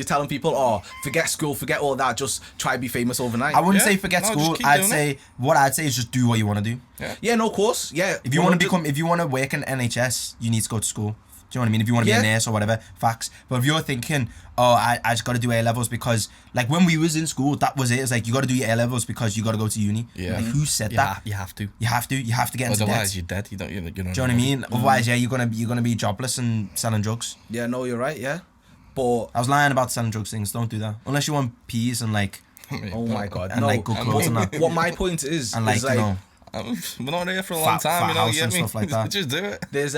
telling people, oh, forget school, forget all that, just try to be famous overnight. I wouldn't Yeah. say forget No, just school. keep I'd doing say what I'd say is just do what you want to do. Yeah, no, of course, yeah. If you want to work in NHS, you need to go to school. Do you know what I mean? If you want to be Yeah. a nurse or whatever, facts. But if you're thinking, oh, I just got to do A levels because, like, when we was in school, that was it. It's like you got to do your A levels because you got to go to uni. Yeah. Like, who said Yeah, that? you have to. You have to get into Otherwise, debt. you're dead. You don't. You know. Do you know what I mean? Otherwise, yeah, you're gonna be jobless and selling drugs. Yeah, no, you're right, yeah. But I was lying about selling drugs things. Don't do that unless you want peas and like oh my god, and no. like good clothes and that. What my point is And like, is like you know, We're not here for a long Fat- time. fat You know. house You and get me? stuff like that. Just do it. there's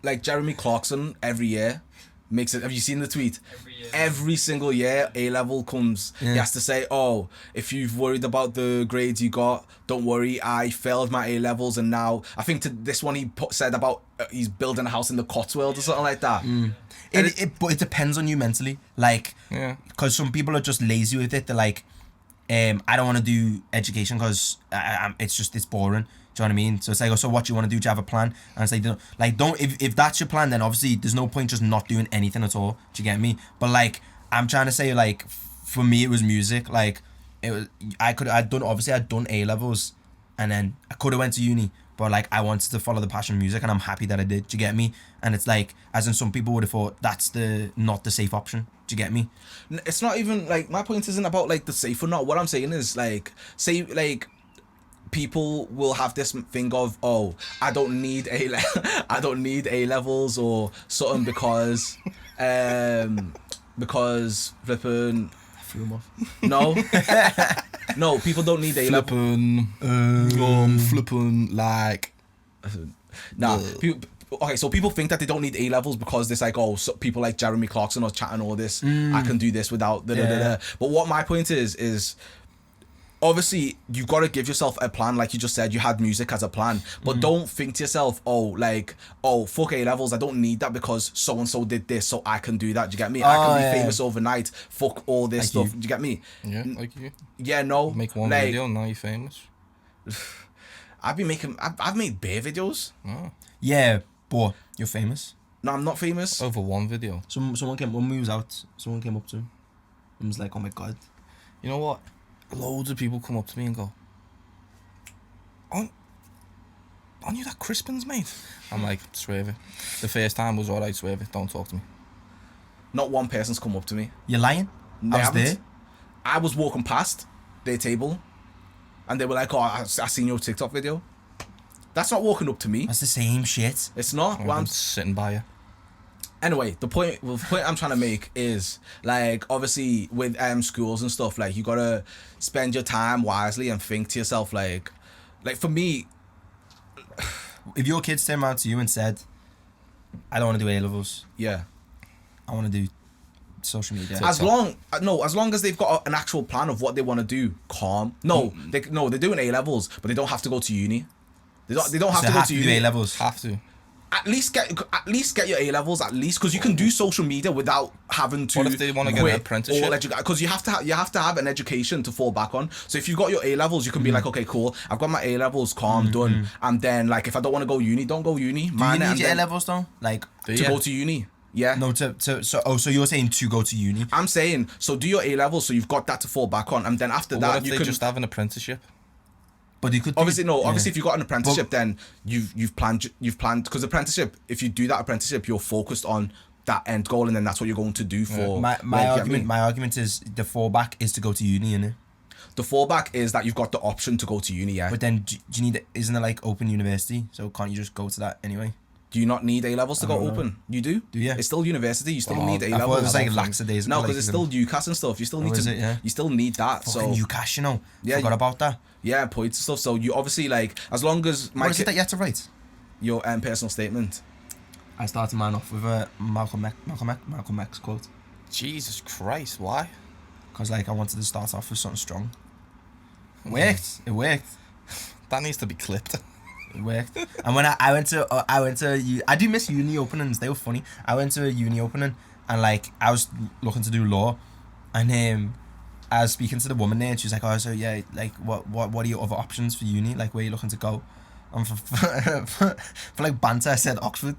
like Jeremy Clarkson every year makes it. Have you seen the tweet? Every year. Every single year, A level comes. Yeah. He has to say, "Oh, if you've worried about the grades you got, don't worry. I failed my A levels, and now I think to this one he said about he's building a house in the Cotswolds or something like that." but it depends on you mentally. Like, Yeah. because some people are just lazy with it. They're like, I don't want to do education because it's boring. Do you know what I mean? So it's like, oh, so what do you want to do? Do you have a plan? And it's like, don't if that's your plan, then obviously there's no point just not doing anything at all. Do you get me? But like, I'm trying to say, like, for me it was music. Like, I'd done A levels, and then I could have went to uni. But like, I wanted to follow the passion of music, and I'm happy that I did. Do you get me? And it's like, as in some people would have thought that's not the safe option. Do you get me? It's not even like my point isn't about like the safe or not. What I'm saying is like, say like people will have this thing of, oh, I don't need I don't need A levels or something because flipping Threw him off. no no, people don't need A levels. Flipping like. Nah, okay, so people think that they don't need A levels because there's like, oh, so people like Jeremy Clarkson are chatting all this. I can do this without Yeah. But what my point is obviously you got to give yourself a plan, like you just said. You had music as a plan, but don't think to yourself, oh, fuck A levels. I don't need that because so and so did this, so I can do that. Do you get me? I can be famous overnight. Fuck all this Like stuff. Do you get me? Yeah, like you. Yeah, no. Make one like, video, now you're famous. I've made bare videos. Oh. Yeah, but you're famous. No, I'm not famous. Over one video. Someone came when we was out. Someone came up to him and was like, "Oh my god." You know what? Loads of people come up to me and go, aren't you that Crispin's mate? I'm like, swerve it. The first time was alright, swerve it. Don't talk to me. Not one person's come up to me. You're lying. They I was haven't. there. I was walking past their table and they were like, oh, I seen your TikTok video. That's not walking up to me. That's the same shit. It's not. Well, I'm sitting by you. anyway, the point I'm trying to make is, like, obviously with schools and stuff, like, you gotta spend your time wisely and think to yourself, like for me, If your kids came out to you and said, "I don't want to do A levels. yeah. I want to do social media." As long as they've got an actual plan of what they want to do, calm. They're doing A levels, but they don't have to go to uni. They don't have So to go have to to uni. do A levels. Have to. At least get your A levels, at least, because you can do social media without having to. What if they wanna get an apprenticeship? Because you have to have an education to fall back on. So if you've got your A levels, you can be like, okay, cool, I've got my A levels, calm, done. And then, like, if I don't want to go uni, don't go uni. Do you need your A levels though? Like, to go to uni. Yeah. No, so you're saying to go to uni? I'm saying, so do your A levels, so you've got that to fall back on, and then after But that what if you they can just have an apprenticeship? But you could obviously do, obviously if you got an apprenticeship, Well- then you've planned because apprenticeship, if you do that apprenticeship, you're focused on that end goal, and then that's what you're going to do for My work, you get me? my argument is the fallback is to go to uni, innit? The fallback is that you've got the option to go to uni. Yeah. But then do you need? Isn't it like open university? So can't you just go to that anyway? Do you not need A levels to I go don't know. open? You do. Do you? It's still university. You still Oh, need A I thought levels. it was like laxadays. No, because it's still UCAS and stuff. You still need is to. it? Yeah. You still need that. Fucking So UCAS, you know. Yeah, Forgot about that. yeah, points and stuff. So you obviously like as long as What is it that you have to write? your personal statement. I started mine off with a Malcolm X quote. Jesus Christ, why? Because like I wanted to start off with something strong. It worked. It worked. That needs to be clipped. It worked. And when I went to I do miss uni openings. They were funny. I went to a uni opening and like I was looking to do law, and I was speaking to the woman there, and she was like, "Oh, so yeah, like what are your other options for uni? Like where are you looking to go?" And for like banter, I said Oxford.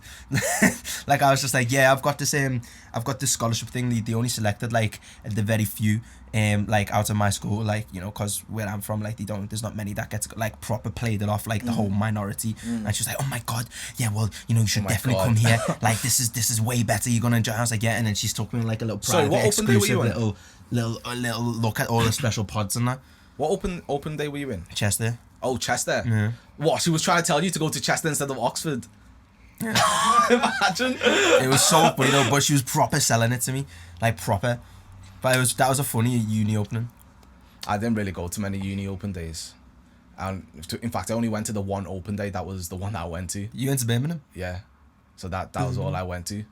Like I was just like, yeah, I've got this scholarship thing. They only selected like the very few like out of my school, like, you know, because where I'm from, like there's not many that gets like proper played it off like the whole minority. And she was like, oh my god, yeah, well, you know, you should definitely come here. Like this is way better. You're gonna enjoy. I was like, yeah, and then she's took me like a little Sorry, private, what open day were you exclusive in? little look at all the special pods and that. What open day were you in? Chester. Oh, Chester. Yeah. What? She was trying to tell you to go to Chester instead of Oxford. Imagine. It was so funny though, but she was proper selling it to me, like proper. But that was a funny uni opening. I didn't really go to many uni open days, and in fact, I only went to the one open day. That was the one that I went to. You went to Birmingham? Yeah, so that was all I went to.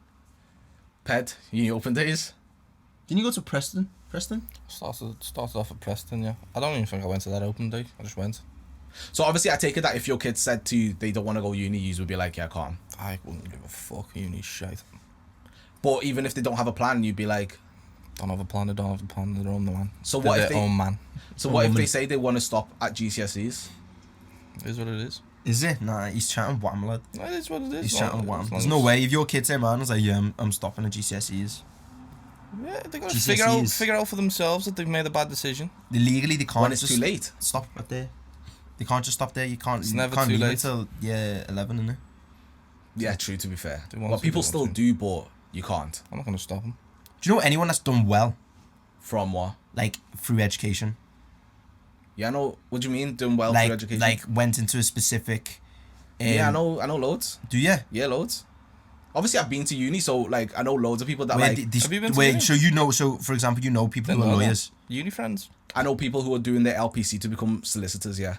Ped, uni open days. Didn't you go to Preston? Started off at Preston, yeah. I don't even think I went to that open day. I just went. So obviously, I take it that if your kids said to you they don't want to go uni, you would be like, yeah, calm. I wouldn't give a fuck. Uni shite. But even if they don't have a plan, you'd be like, Don't have a plan. They don't have a plan. They're their own man. So They're what if their they- own man? so what if they say they want to stop at GCSEs? It is what it is. Is it? Nah, he's chatting wham, lad. It is what it is. He's Long- chatting wham. as long There's no as- way. If your kid say, man, I was like, yeah, I'm stopping at GCSEs. Yeah, they gotta GCSEs. figure out for themselves that they've made a bad decision. Legally, they can't When it's just too late. stop at there. They can't just stop there. You can't. It's you never can't too leave late. it till 11, innit? Yeah, true. To be fair, They want well, to, people they still want do, but you can't. I'm not gonna stop them. Do you know anyone that's done well, From what? like through education? Yeah, I know. What do you mean doing well Like through education? like went into a specific. Yeah, I know loads. Do you? Yeah, loads. Obviously, I've been to uni, so like I know loads of people that Where like. Have you been to uni? so you know, so for example, you know people who are Didn't know that. lawyers. Uni friends. I know people who are doing their LPC to become solicitors. Yeah,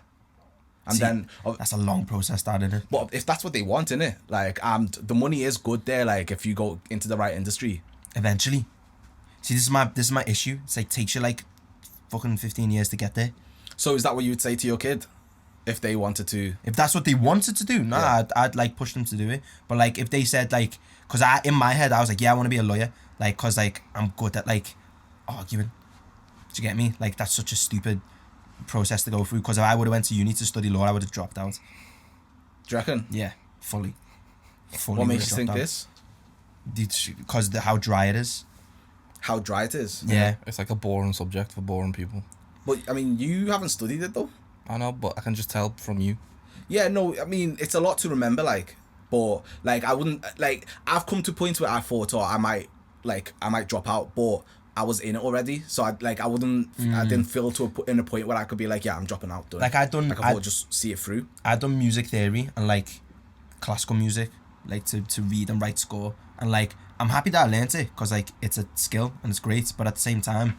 and See, then. That's a long process, that, isn't it? But if that's what they want, innit? Like, the money is good there. Like, if you go into the right industry. Eventually. See, this is my issue. It's like takes you like fucking 15 years to get there. So is that what you would say to your kid, if they wanted to? If that's what they wanted to do, nah, Yeah. I'd like push them to do it. But like if they said like, cause in my head I was like, yeah, I want to be a lawyer, like, cause like I'm good at like arguing. Do you get me? Like that's such a stupid process to go through. Cause if I would have went to uni to study law, I would have dropped out. Do you reckon? Yeah, fully. What makes you think this? Because how dry it is. How dry it is. Yeah. It's like a boring subject for boring people. But I mean, you haven't studied it though. I know, but I can just tell from you. Yeah, no, I mean, it's a lot to remember, like, but like I wouldn't like. I've come to points where I thought, oh, I might drop out, but I was in it already, so I didn't feel in a point where I could be like, yeah, I'm dropping out. Done. Like I thought just see it through. I'd done music theory and like classical music, like to read and write score, and like I'm happy that I learnt it because like it's a skill and it's great, but at the same time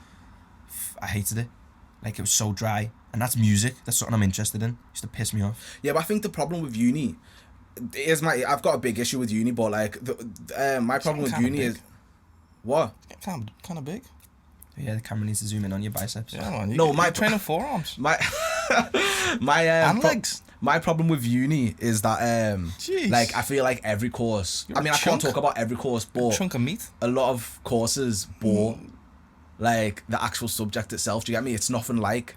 I hated it. Like it was so dry, and that's music. That's something I'm interested in. It used to piss me off. Yeah, but I think the problem with uni I've got a big issue with uni, but like my problem with kinda uni big. is what? Kind of big. Yeah, the camera needs to zoom in on your biceps. Yeah, man. No, my you're training forearms. My And legs. My problem with uni is that Jeez. like I feel like every course. You're I a mean, I can't chunk. talk about every course, A but chunk of meat. a lot of courses bore like the actual subject itself. Do you get me? It's nothing like,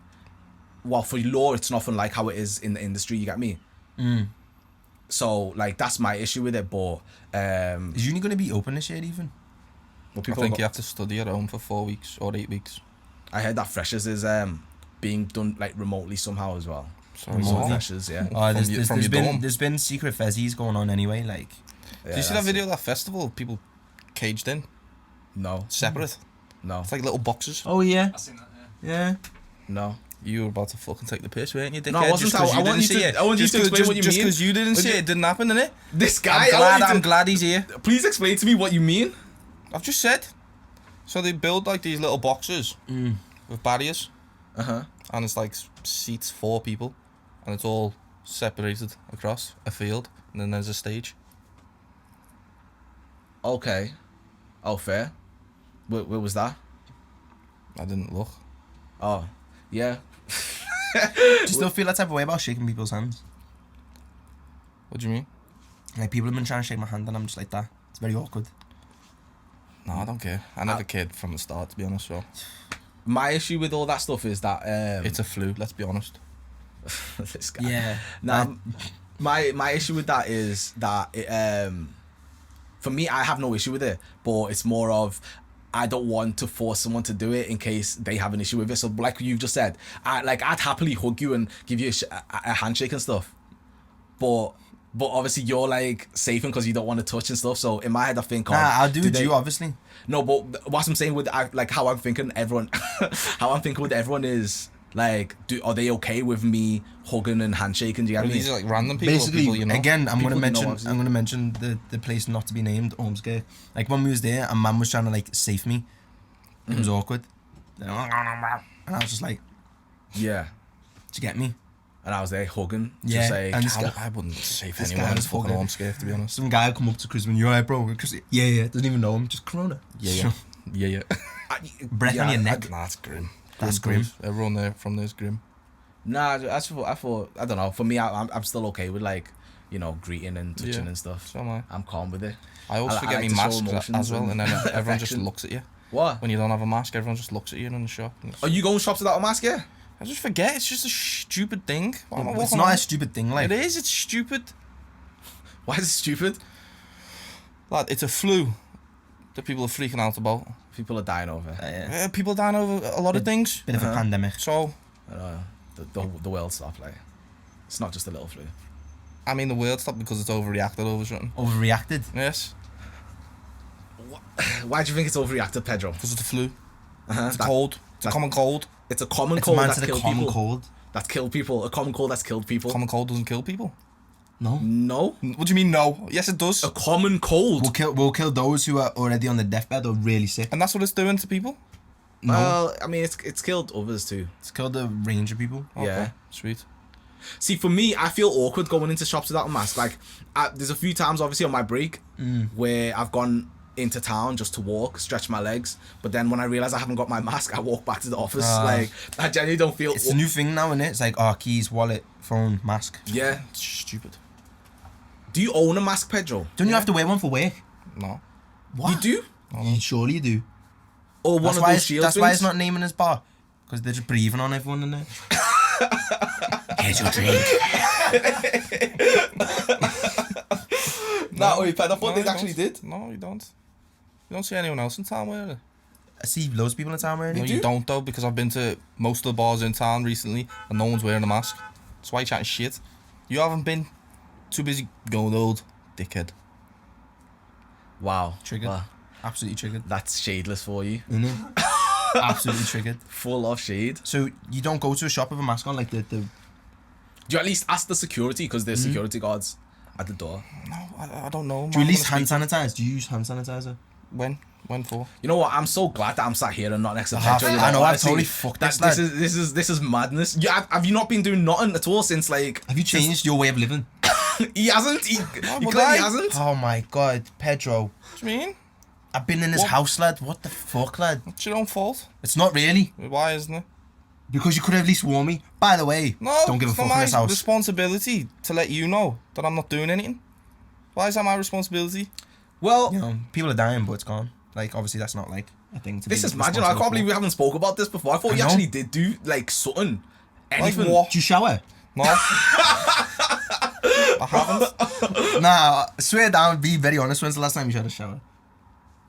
well, for law, it's nothing like how it is in the industry. You get me? So like that's my issue with it. But Is uni going to be open this year even? what I people think got- you have to study at home for 4 weeks or 8 weeks. I heard that freshers is being done like remotely somehow as well. Sorry, Some what? freshers, yeah. Oh, From your there's dorm. been secret fezzies going on anyway. Like, Do you see that video of that festival? People caged in, No, separate. no, It's like little boxes. oh yeah, I've seen that, yeah. no. You were about to fucking take the piss, weren't you, dickhead? No, I wasn't. Just 'cause I you want didn't you see to- it. I want you Just to 'cause- explain what you just mean. 'cause you didn't see Would it, you- it didn't happen, innit? This guy. I'm glad he's here. Please explain to me what you mean. I've just said. So they build like these little boxes with barriers, and it's like seats for people, and it's all separated across a field, and then there's a stage. Okay. Oh, fair. Where was that? I didn't look. Oh, yeah. Do you still feel that type of way about shaking people's hands? What do you mean? Like, people have been trying to shake my hand and I'm just like that. It's very awkward. No, I don't care. I never cared from the start, to be honest. So My issue with all that stuff is that it's a flu. Let's be honest. this guy. Yeah. Now, my issue with that is that it, for me, I have no issue with it, but it's more of I don't want to force someone to do it in case they have an issue with it. So, like you've just said, I'd happily hug you and give you a handshake and stuff, but obviously you're like safe because you don't want to touch and stuff. So in my head, I think, Nah, I'll do did it they- you, obviously. No, but what I'm saying with like how I'm thinking everyone, how I'm thinking with everyone is like, are they okay with me hugging and handshaking? Do you get me? These are like random people. Basically, People, you know. again, I'm People gonna you know, mention obviously. the place not to be named, Ormskirk. Like when we was there, a man was trying to like save me. It was awkward, and I was just like, Yeah, "Did you get me?" and I was there hugging. Yeah, just like, and this guy, I wouldn't save this anyone guy in was fucking fucking- arm scare, to be honest. some guy come up to Crispin, "You alright, bro?" Crispin, yeah, doesn't even know him, just Corona. Yeah. Breath on your neck. Nah, it's grim. That's grim. Everyone there from there's grim. Nah, I thought I don't know. For me, I'm still okay with like, you know, greeting and touching Yeah. and stuff. So am I. I'm calm with it. I always I forget like my to show mask emotions as well, and then everyone just affection. looks at you. What? When you don't have a mask, everyone just looks at you in the shop. and it's- Are you going shops without a mask? Yeah. I just forget. It's just a stupid thing. Why am I It's walking not around? a stupid thing, like. It is. It's stupid. Why is it stupid? Lad, it's a flu that people are freaking out about. People are dying over. People dying over a lot of things. Bit of a pandemic. So, I know. The world stopped. Like, it's not just a little flu. I mean, the world stopped because it's overreacted over something. Overreacted. Yes, Why do you think it's overreacted, Pedro? because it's a flu. It's a That- cold. It's a that- common cold. It's a common It's cold man that's to the killed common people. cold. That's killed people. A common cold that's killed people. Common cold doesn't kill people. No. No. What do you mean no? Yes, it does. A common cold. We'll kill those who are already on the deathbed or really sick. And that's what it's doing to people. No. Well, I mean, it's killed others too. It's killed a range of people. Okay, Yeah. Sweet. See, for me, I feel awkward going into shops without a mask. Like, there's a few times, obviously, on my break where I've gone into town just to walk, stretch my legs. But then when I realise I haven't got my mask, I walk back to the office. Like, I genuinely don't feel... It's a new thing now, isn't it? It's like, keys, wallet, phone, mask. Yeah. It's stupid. Do you own a mask, Pedro? Don't you have to wear one for work? No. What? You do? You surely you do. Or one That's of why those it's, shield that's things? why it's not naming his bar. Because they're just breathing on everyone in there. Here's your drink. No, wait, Pedro, I thought No, they you actually don't. did. No, you don't. You don't see anyone else in town wearing it. I see loads of people in town wearing No, it. do? you don't though, because I've been to most of the bars in town recently and no one's wearing a mask. That's why you're chatting shit. You haven't been. Too busy going old, dickhead. Wow. Triggered. Wow. Absolutely triggered. That's shadeless for you. Isn't it? Absolutely triggered. Full of shade. So you don't go to a shop with a mask on like the Do you at least ask the security? Because there's security guards at the door. No, I don't know. do you at least man. hand sanitize? Do you use hand sanitizer? When for? You know what? I'm so glad that I'm sat here and not next to have- Pedro. You I know, I've honestly, totally fucked that, this, this is madness. Have you not been doing nothing at all since like? Have you changed your way of living? He hasn't. He but clearly I- hasn't. Oh my god, Pedro. What do you mean? I've been in his What? house, lad. What the fuck, lad? It's your own fault. It's not really. Why isn't it? Because you could have at least warned me. By the way, No, don't give a it's not fuck in my this house. responsibility to let you know that I'm not doing anything. Why is that my responsibility? Well, You know, people are dying, but it's gone. Like, obviously, that's not like a thing to this be is magic. I responsible can't believe we for. haven't spoke about this before. I thought I you know. actually did do like something. Anything. what? Do you shower? No. I haven't. Nah, swear down, be very honest. When's the last time you had a shower?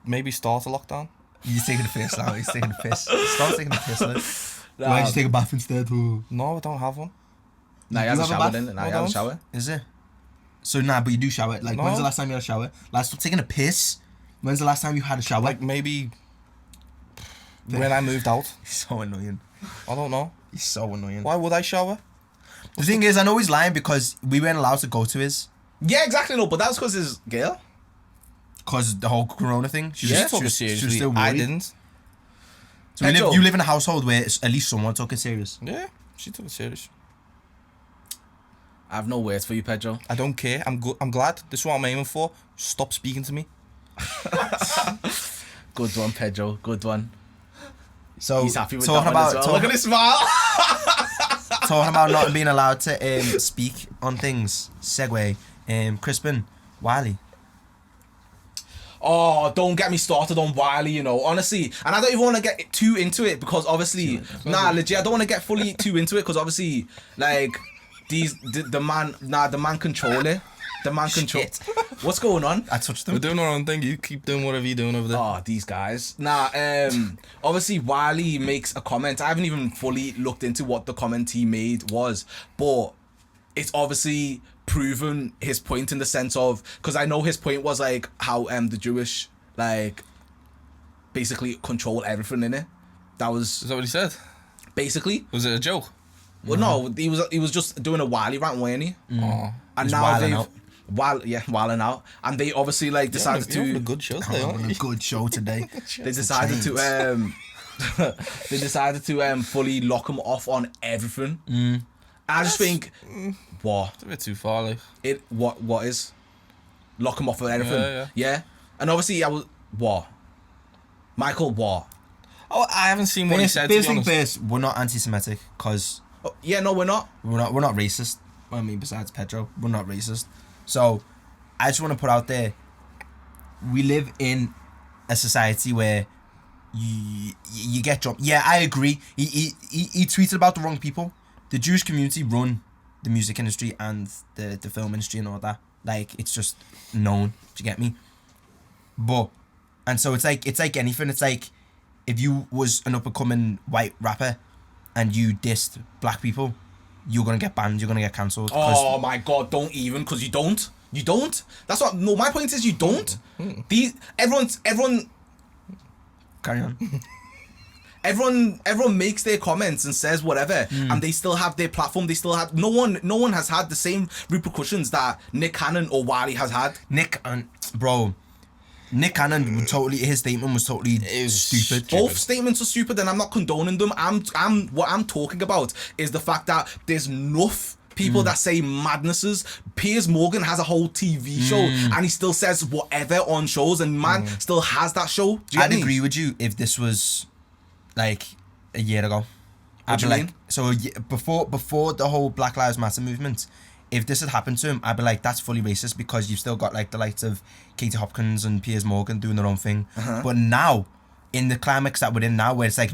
Maybe start a lockdown. He's taking a piss now. He's taking a piss. Stop taking a piss, like. Nah, Why don't you take a bath instead? Ooh. No, I don't have one. Nah, he You has a have a shower bath? then. Nah, he No, has a don't. shower. Is it? So nah, but you do shower. Like, No. when's the last time you had a shower? Last taking a piss. When's the last time you had a shower? Like maybe when I moved out. He's so annoying. I don't know. He's so annoying. Why would I shower? The thing is, I know he's lying because we weren't allowed to go to his. Yeah, exactly. No, but that's because his girl. Because the whole corona thing. She She was, took she it was, she was seriously. still I worried. didn't. So Pedro. you live in a household where at least someone took it serious. Yeah, she took it serious. I have no words for you, Pedro. I don't care. I'm good. I'm glad. This is what I'm aiming for. Stop speaking to me. Good one, Pedro. Good one. So He's happy with talking that one about as well. Look at his smile. talking about not being allowed to speak on things. Segue. Crispin, Wiley. Oh, don't get me started on Wiley, you know, honestly. And I don't even want to get too into it because obviously, legit, I don't want to get fully too into it because obviously, like, the man control it. The man control. Shit. What's going on? I touched We're him. doing our own thing. You keep doing whatever you're doing over there. Oh, these guys. Obviously, Wiley makes a comment. I haven't even fully looked into what the comment he made was, but it's obviously proven his point in the sense of, because I know his point was like how the Jewish like basically control everything in it. That was Is that what he said? basically. Was it a joke? Well, no, he was just doing a Wiley rant, weren't he? Oh. And He's now wilding they've out. wilding out, and they obviously like decided You're having a to. good show today, Having aren't a you? good show today. They decided to they decided to fully lock him off on everything. I just think what It's a bit too far, like. what is lock him off on everything. Yeah. And obviously I was what Michael what Oh, I haven't seen what he said, to be First thing honest. first, we're not anti-Semitic because oh, yeah no we're not. we're not racist. Well, I mean, besides Pedro, we're not racist. So, I just want to put out there, we live in a society where you get jumped. Yeah, I agree. He tweeted about the wrong people. The Jewish community run the music industry and the film industry and all that. Like, it's just known. Do you get me? But, and so it's like anything. It's like if you was an up and coming white rapper and you dissed black people, you're gonna get banned. You're gonna get cancelled. Oh my god! Don't even because you don't. You don't. That's what. No, my point is you don't. Everyone. Carry on. Everyone makes their comments and says whatever, and they still have their platform. They still have no one has had the same repercussions that Nick Cannon or Wiley has had. Nick Cannon his statement was totally stupid. Both statements are stupid, and I'm not condoning them. What I'm talking about is the fact that there's enough people that say madnesses. Piers Morgan has a whole TV show, and he still says whatever on shows, and man still has that show. Do you I'd get me? agree with you if this was like a year ago. What do you mean? So before the whole Black Lives Matter movement, if this had happened to him, I'd be like, that's fully racist because you've still got like the likes of Katie Hopkins and Piers Morgan doing their own thing. But now, in the climax that we're in now, where it's like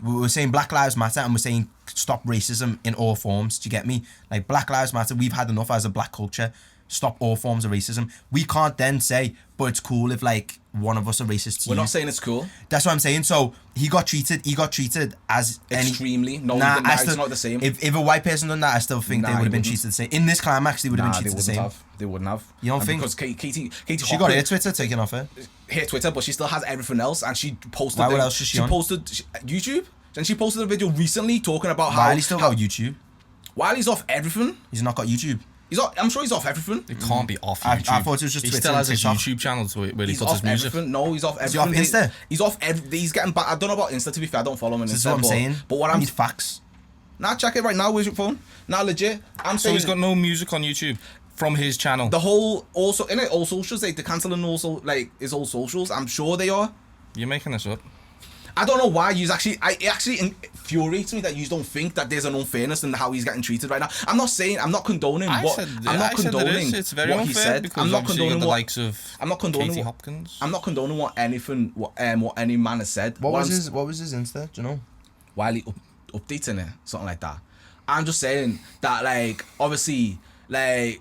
we're saying Black Lives Matter and we're saying stop racism in all forms. Do you get me? Like, Black Lives Matter, we've had enough as a black culture. Stop all forms of racism. We can't then say, but it's cool if like one of us are racist to We're you. not saying it's cool. That's what I'm saying. So he got treated as Extremely. Any, No, nah, it's not the same. If a white person done that, I still think Nah, they would they have been wouldn't. treated the same. In this climax, they would have been treated the same. They wouldn't have. You don't And think? Because Katie She got her Twitter taken off her. her Twitter, but she still has everything else, and she posted. What else is she on? posted YouTube, and she posted a video recently talking about how Wiley still got YouTube. Wiley's off everything. He's not got YouTube. I'm sure he's off everything. It can't be off I YouTube. thought it was just he Twitter still and has his TikTok. YouTube channel where he He's puts his off music. everything. No, he's off Is he off everything. Insta? He's off. He's getting back. I don't know about Insta. To be fair, I don't follow him on Insta. This is what I'm saying. But what I I'm need facts. now check it right now. Where's your phone? Now legit. I'm So saying he's got no music on YouTube from his channel. the whole also in it all socials. Like they're cancelling also like his whole socials. I'm sure they are. You're making this up. I don't know why it actually infuriates me that you don't think that there's an unfairness in how he's getting treated right now. I'm not condoning I what said condoning it is. It's very what he unfair said. because I'm not obviously you got condoning the what likes of I'm not condoning Katie what, Hopkins. I'm not condoning what any man has said. What I'm was his Insta? Do you know? Wiley updating it, something like that. I'm just saying that like obviously like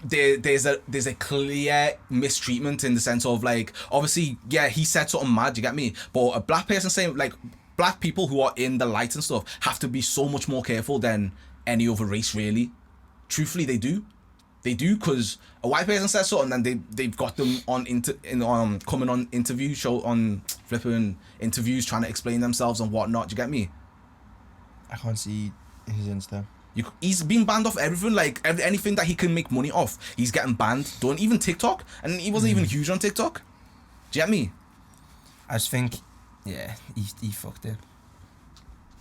there's a clear mistreatment in the sense of like, obviously, yeah, he said something mad, you get me? But a black person saying, like, black people who are in the light and stuff have to be so much more careful than any other race, really. Truthfully, they do, because a white person says something and they've got them on coming on flipping interviews trying to explain themselves and whatnot. Do you get me? I can't see his Insta. He's been banned off everything, like anything that he can make money off. He's getting banned. Don't even TikTok, and he wasn't even huge on TikTok. Do you get me? I just think, yeah, he fucked it.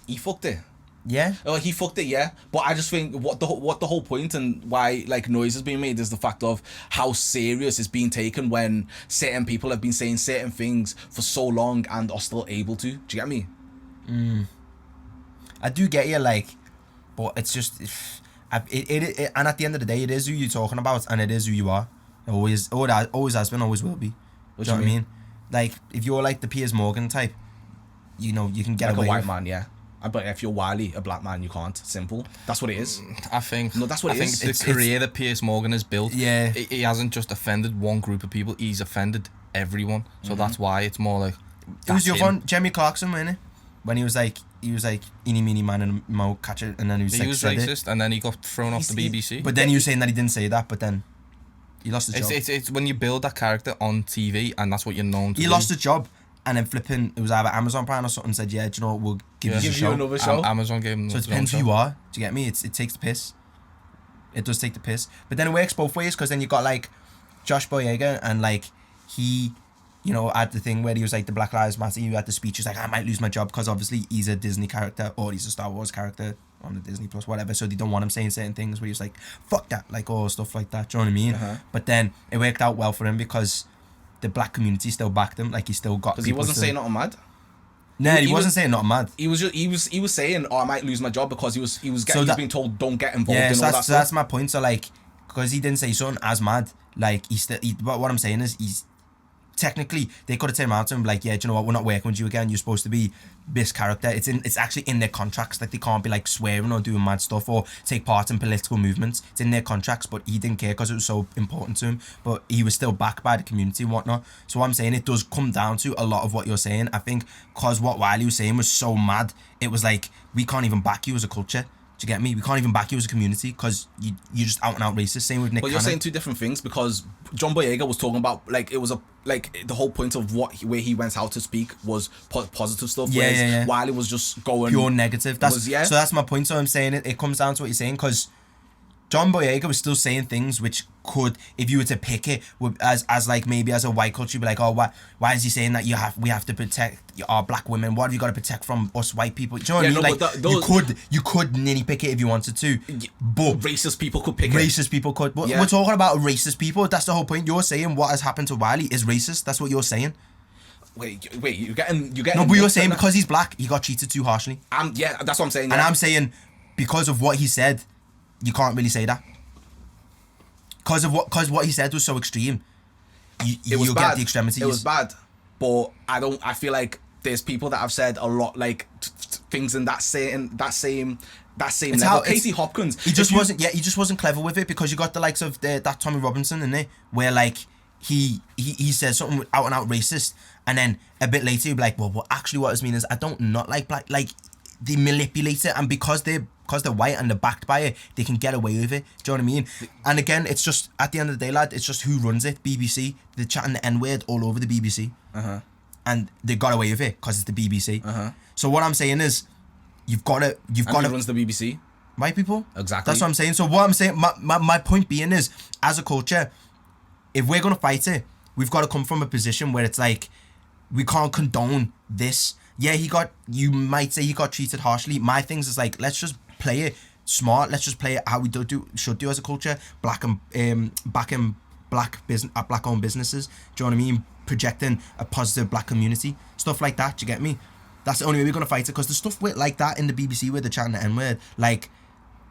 He fucked it. Yeah. Oh, he fucked it, yeah. But I just think what the whole point and why like noise is being made is the fact of how serious it's being taken when certain people have been saying certain things for so long and are still able to. Do you get me? I do get you, like, but it's just, it and at the end of the day, it is who you're talking about, and it is who you are. Always has been, always will be. What do you know what I mean? Like, if you're like the Piers Morgan type, you know, you can get like away a white with. man, yeah. But if you're Wiley, a black man, you can't. Simple. That's what it is. I think. No, that's what it is. I think the career that Piers Morgan has built. Yeah. He hasn't just offended one group of people. He's offended everyone. So that's why it's more like. It was your one, Jeremy Clarkson, wasn't it? When he was like, eeny meeny man and mo catch it, and then he was He like, was racist, and then he got thrown off the BBC. But then he was saying that he didn't say that, but then he lost the job. It's when you build that character on TV, and that's what you're known to He do. lost the job, and then flipping, it was either Amazon Prime or something, said, yeah, do you know what, we'll give you a Give show. you another show. Amazon gave him. So it depends who you are. Do you get me? It takes the piss. It does take the piss. But then it works both ways, because then you got like Josh Boyega, and like he, you know, had the thing where he was like the Black Lives Matter. He had the speech. He's like, I might lose my job because obviously he's a Disney character or he's a Star Wars character on the Disney Plus, whatever. So they don't want him saying certain things where he was like, fuck that, like all stuff like that. Do you know what I mean? But then it worked out well for him because the black community still backed him. Like he still got. Because he wasn't saying nothing mad. No, he wasn't saying not mad. He was saying, "Oh, I might lose my job," because he was being told don't get involved in all that stuff. So that's my point. So like, because he didn't say something as mad, like but what I'm saying is he's technically they could have turned around to him and be like, yeah, do you know what, we're not working with you again. You're supposed to be this character. It's actually in their contracts. Like they can't be like swearing or doing mad stuff or take part in political movements. It's in their contracts, but he didn't care because it was so important to him. But he was still backed by the community and whatnot. So what I'm saying, it does come down to a lot of what you're saying. I think because what Wiley was saying was so mad, it was like, we can't even back you as a culture. Do you get me? We can't even back you as a community because you're just out and out racist. Same with Nick. But you're saying two different things, because John Boyega was talking about like it was the whole point of where he went out to speak was positive stuff. Whereas Wiley was just going pure negative. So that's my point. So I'm saying it comes down to what you're saying, because John Boyega was still saying things which could, if you were to pick it, as like maybe as a white culture, you'd be like, oh, why is he saying that we have to protect our black women? What have you got to protect from us white people? Do you know what I mean? No, like you could nearly pick it if you wanted to, but racist people could pick it. Racist people could. But we're talking about racist people. That's the whole point. You're saying what has happened to Wiley is racist. That's what you're saying. Wait, you're getting. No, but you're saying because he's black, he got treated too harshly. Yeah, that's what I'm saying. And I'm saying because of what he said, you can't really say that. Because what he said was so extreme, you'll get the extremities. It was bad, but I feel like there's people that have said a lot like things in that same level. Casey Hopkins, he just wasn't clever with it, because you got the likes of that Tommy Robinson in there, where like he says something out and out racist, and then a bit later he'll be like, well, actually what I mean is I don't not like black. Like they manipulate it, and because they're white and they're backed by it, they can get away with it. Do you know what I mean? And again, it's just at the end of the day, lad, it's just who runs it. BBC. They're chatting the N-word all over the BBC, and they got away with it because it's the BBC. So what I'm saying is, you've got to. Who runs the BBC? White people. Exactly. That's what I'm saying. So what I'm saying, my point being is, as a culture, if we're gonna fight it, we've got to come from a position where it's like, we can't condone this. Yeah, you might say he got treated harshly. My things is like, let's just play it smart. Let's just play it how we should do as a culture. Black owned businesses. Do you know what I mean? Projecting a positive black community, stuff like that. Do you get me? That's the only way we're gonna fight it. Because the stuff like that in the BBC where they're chatting the N-word, like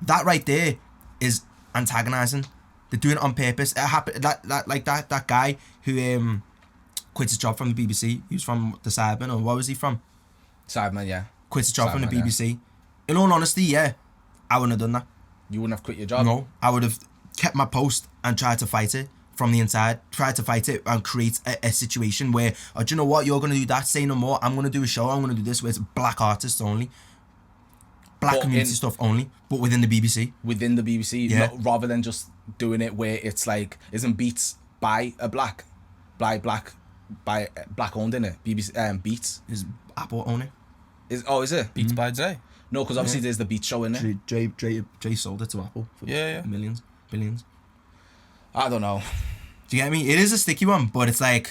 that right there is antagonizing. They're doing it on purpose. It happened that guy who quit his job from the BBC. He was from the Sidemen, or what was he from? Sidemen, yeah. Quit his job from the BBC. Yeah. In all honesty, yeah, I wouldn't have done that. You wouldn't have quit your job? No, I would have kept my post and tried to fight it from the inside, tried to fight it and create a situation where, oh, do you know what, you're going to do that, say no more, I'm going to do a show, I'm going to do this, where it's black artists only, black community stuff only, but within the BBC. Within the BBC, Yeah. rather than just doing it where it's like, isn't Beats by a black owned, in it? BBC, Beats. Is Apple own it? Is it? Beats by Dre. No, because obviously there's the Beats show in it. Dre sold it to Apple for Yeah. millions, billions. I don't know. Do you get me? It is a sticky one, but it's like,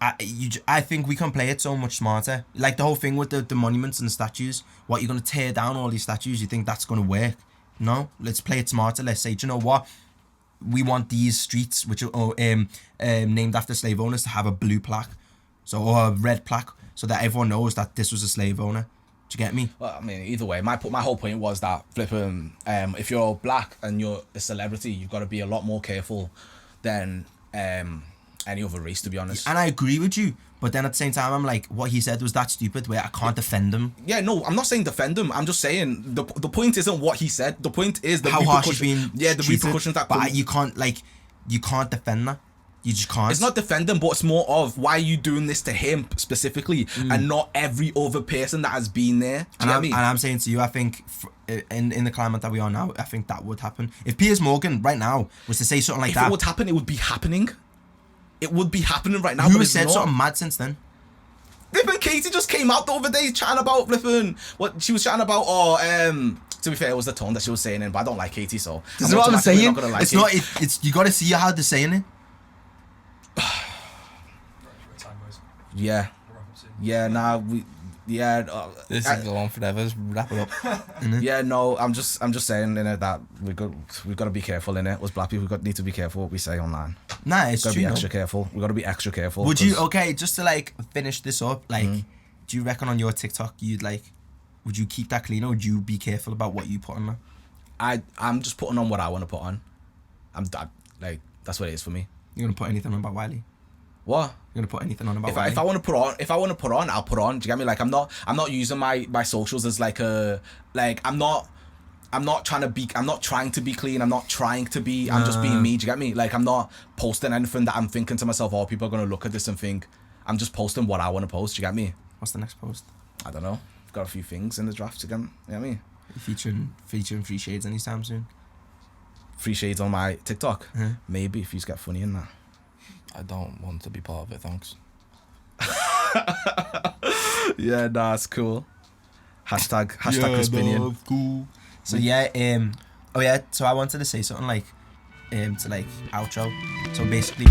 I think we can play it so much smarter. Like the whole thing with the monuments and the statues. What, you're going to tear down all these statues? You think that's going to work? No, let's play it smarter. Let's say, do you know what? We want these streets, which are named after slave owners, to have a blue plaque, or a red plaque, so that everyone knows that this was a slave owner. Do you get me? Well, I mean, either way, my whole point was that flipping, if you're black and you're a celebrity, you've got to be a lot more careful than any other race, to be honest. And I agree with you, but then at the same time, I'm like, what he said was that stupid, where I can't defend him. Yeah, no, I'm not saying defend him. I'm just saying the point isn't what he said. The point is the How harsh he's being the treated, repercussions that. But you can't defend that. You just can't. It's not defending, but it's more of, why are you doing this to him specifically and not every other person that has been there? Do you get me? And I'm saying to you, I think in the climate that we are now, I think that would happen. If Piers Morgan right now was to say something like that, if it would happen, it would be happening. It would be happening right now. Who but has it's said not. something mad since then? Flipping Katie just came out the other day chatting about flipping what she was chatting about. To be fair, it was the tone that she was saying it, but I don't like Katie, so This is what I'm automatically saying. not gonna like It's it. not. It's you got to see how they're saying it. Time, boys. Yeah, We'll wrap up soon. yeah, nah, This is going on forever. Just wrap it up. yeah, no, I'm just saying in it that we've got to be careful in it. As black people, need to be careful what we say online. Nah, it's Got to true. be no. extra careful. We got to be extra careful. Would you 'cause just to like finish this up? Like, do you reckon on your TikTok would you keep that clean, or would you be careful about what you put on there? I'm just putting on what I want to put on. Like, that's what it is for me. You're gonna put anything on about Wiley? What? You're gonna put anything on about If Wiley? I want to put on, I'll put on. Do you get me? Like, I'm not using my socials as like a, like, I'm not trying to be clean. I'm not trying to be, I'm just being me. Do you get me? Like, I'm not posting anything that I'm thinking to myself, oh, people are going to look at this and think. I'm just posting what I want to post. Do you get me? What's the next post? I don't know. I've got a few things in the draft again. You know what I mean? You featuring Free Shades anytime soon? Free Shades on my TikTok. Yeah. Maybe, if you get funny in that. I don't want to be part of it, thanks. Yeah, nah, it's cool. Hashtag Crispinian. Cool. So so I wanted to say something like to like outro. So basically